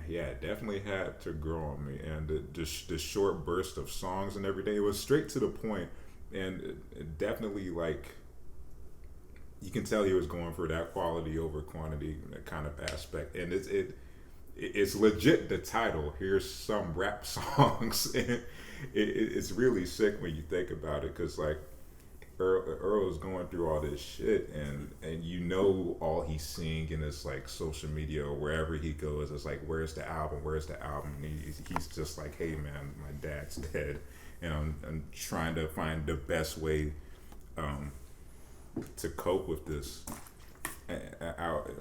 it definitely had to grow on me, and the short burst of songs and everything. It was straight to the point, and it definitely like you can tell he was going for that quality over quantity kind of aspect, and it's legit. The title, here's some rap songs, and it's really sick when you think about it, because like Earl is going through all this shit, and all he's seeing in his like social media or wherever he goes is like, where's the album, and he's just like, hey man, my dad's dead, and I'm trying to find the best way to cope with this.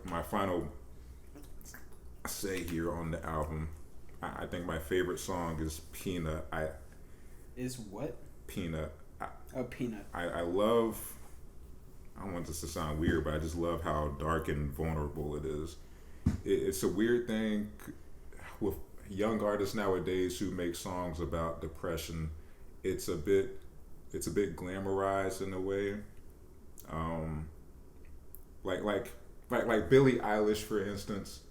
My final say here on the album, I think my favorite song is Peanut. Is what? Peanut. Peanut. I love, I don't want this to sound weird, but I just love how dark and vulnerable it is. It's a weird thing with young artists nowadays who make songs about depression. It's a bit glamorized in a way. Like Billie Eilish, for instance.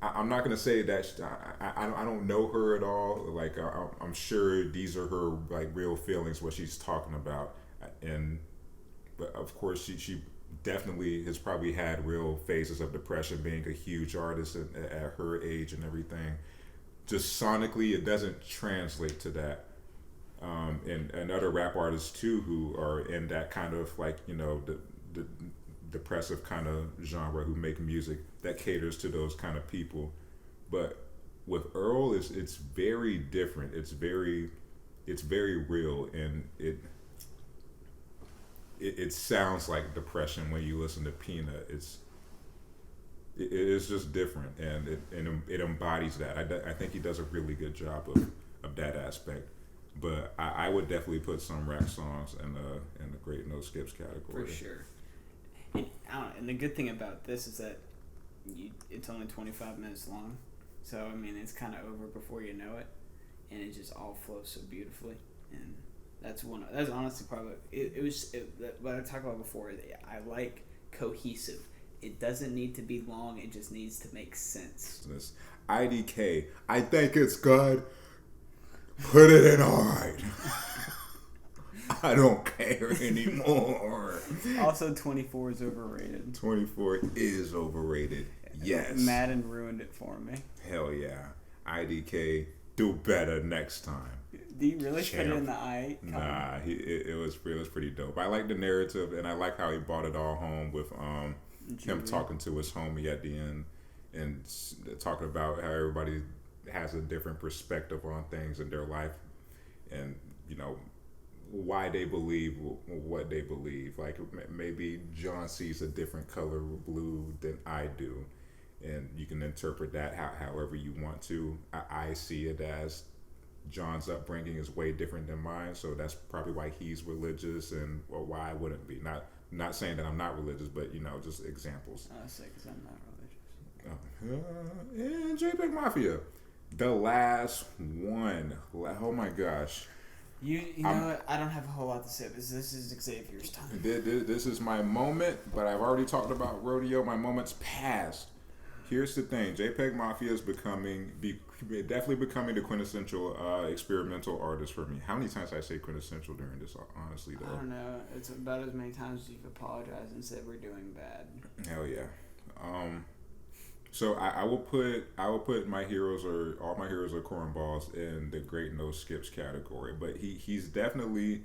I'm not gonna say that I don't know her at all. Like I'm sure these are her like real feelings, what she's talking about, but of course she definitely has probably had real phases of depression, being a huge artist at her age and everything. Just sonically, it doesn't translate to that. And other rap artists too who are in that kind of like the depressive kind of genre, who make music that caters to those kind of people. But with Earl, it's very different. It's very real, and it sounds like depression when you listen to Peanut. It is just different, and it embodies that. I think he does a really good job of that aspect. But I would definitely put some rap songs in the Great No Skips category. For sure. And the good thing about this is that it's only 25 minutes long, so I mean it's kind of over before you know it, and it just all flows so beautifully. And that's honestly probably what I talked about before. I like cohesive. It doesn't need to be long. It just needs to make sense. This IDK. I think it's good. Put it in hard. I don't care anymore. Also, 24 is overrated. 24 is overrated. Yes. Madden ruined it for me. Hell yeah. IDK, do better next time. Do you really put it in the eye? Nah, it was pretty dope. I like the narrative, and I like how he brought it all home with him talking to his homie at the end, and talking about how everybody has a different perspective on things in their life, and why they believe what they believe. Like maybe John sees a different color of blue than I do, and you can interpret that however you want to. I see it as John's upbringing is way different than mine, so that's probably why he's religious, and why I wouldn't be. Not saying that I'm not religious, but just examples. I say because I'm not religious. And JPEG Mafia, the last one. Oh my gosh. You know what? I don't have a whole lot to say. This is Xavier's time. This is my moment, but I've already talked about Rodeo. My moment's past. Here's the thing: JPEG Mafia is definitely becoming the quintessential experimental artist for me. How many times did I say quintessential during this? Honestly, though, I don't know. It's about as many times as you've apologized and said we're doing bad. Hell yeah. So I will put all my heroes are cornballs in the Great No Skips category, but he's definitely.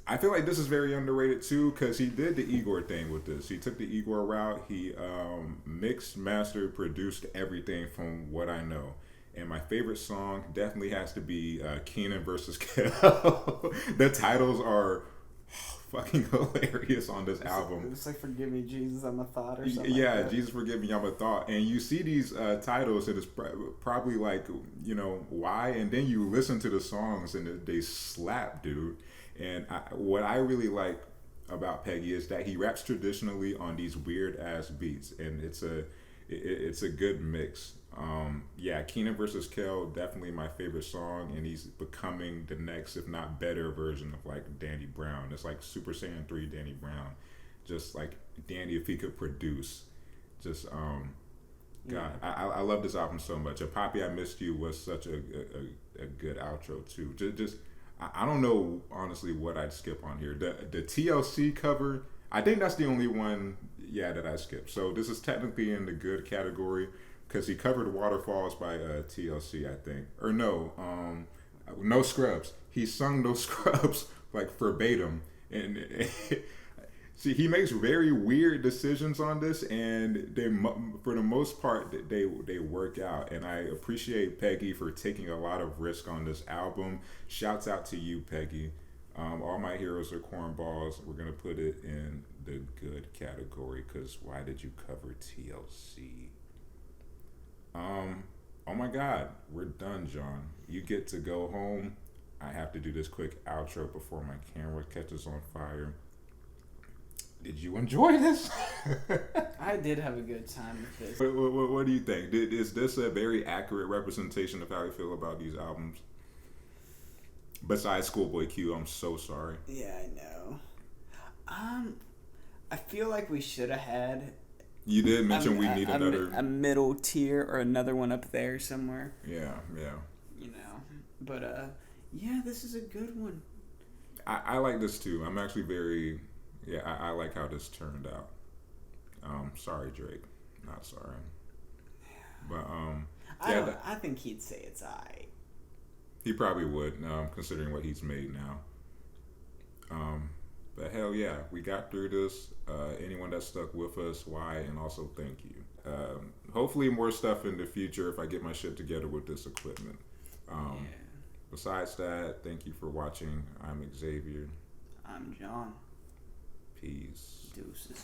I feel like this is very underrated too, because he did the Igor thing with this. He took the Igor route. He mixed, mastered, produced everything from what I know, And my favorite song definitely has to be Keenan versus Kel. The titles are fucking hilarious on this album. It's like "Forgive Me, Jesus, I'm a Thought" or something. Yeah, like that. Jesus Forgive Me, I'm a Thought. And you see these titles, and it's probably like, why? And then you listen to the songs, and they slap, dude. And what I really like about Peggy is that he raps traditionally on these weird ass beats, and it's a good mix. Yeah, Keenan versus Kel, definitely my favorite song, and he's becoming the next, if not better, version of like Danny Brown. It's like Super Saiyan 3 Danny Brown, just like Danny if he could produce. Just God, I love this album so much. And Poppy, I Missed You was such a good outro too. Just I don't know honestly what I'd skip on here. The TLC cover, I think that's the only one, that I skipped. So this is technically in the good category because he covered Waterfalls by TLC, I think. Or no, No Scrubs. He sung No Scrubs like verbatim, and see, he makes very weird decisions on this, and they, for the most part, they work out. And I appreciate Peggy for taking a lot of risk on this album. Shouts out to you, Peggy. All My Heroes Are Cornballs. We're gonna put it in the good category because why did you cover TLC? Oh my God, we're done, John. You get to go home. I have to do this quick outro before my camera catches on fire. Did you enjoy this? I did have a good time with this. What do you think? Is this a very accurate representation of how you feel about these albums? Besides Schoolboy Q, I'm so sorry. Yeah, I know. I feel like we should have had. You did mention we need another a middle tier or another one up there somewhere. Yeah. But this is a good one. I like this too. I'm actually very. Yeah, I like how this turned out. Sorry, Drake. Not sorry. But I think he'd say it's aight. He probably would, considering what he's made now. But hell yeah, we got through this. Anyone that stuck with us, why? And also thank you. Hopefully more stuff in the future if I get my shit together with this equipment. Besides that, thank you for watching. I'm Xavier. I'm John. Peace. Deuces.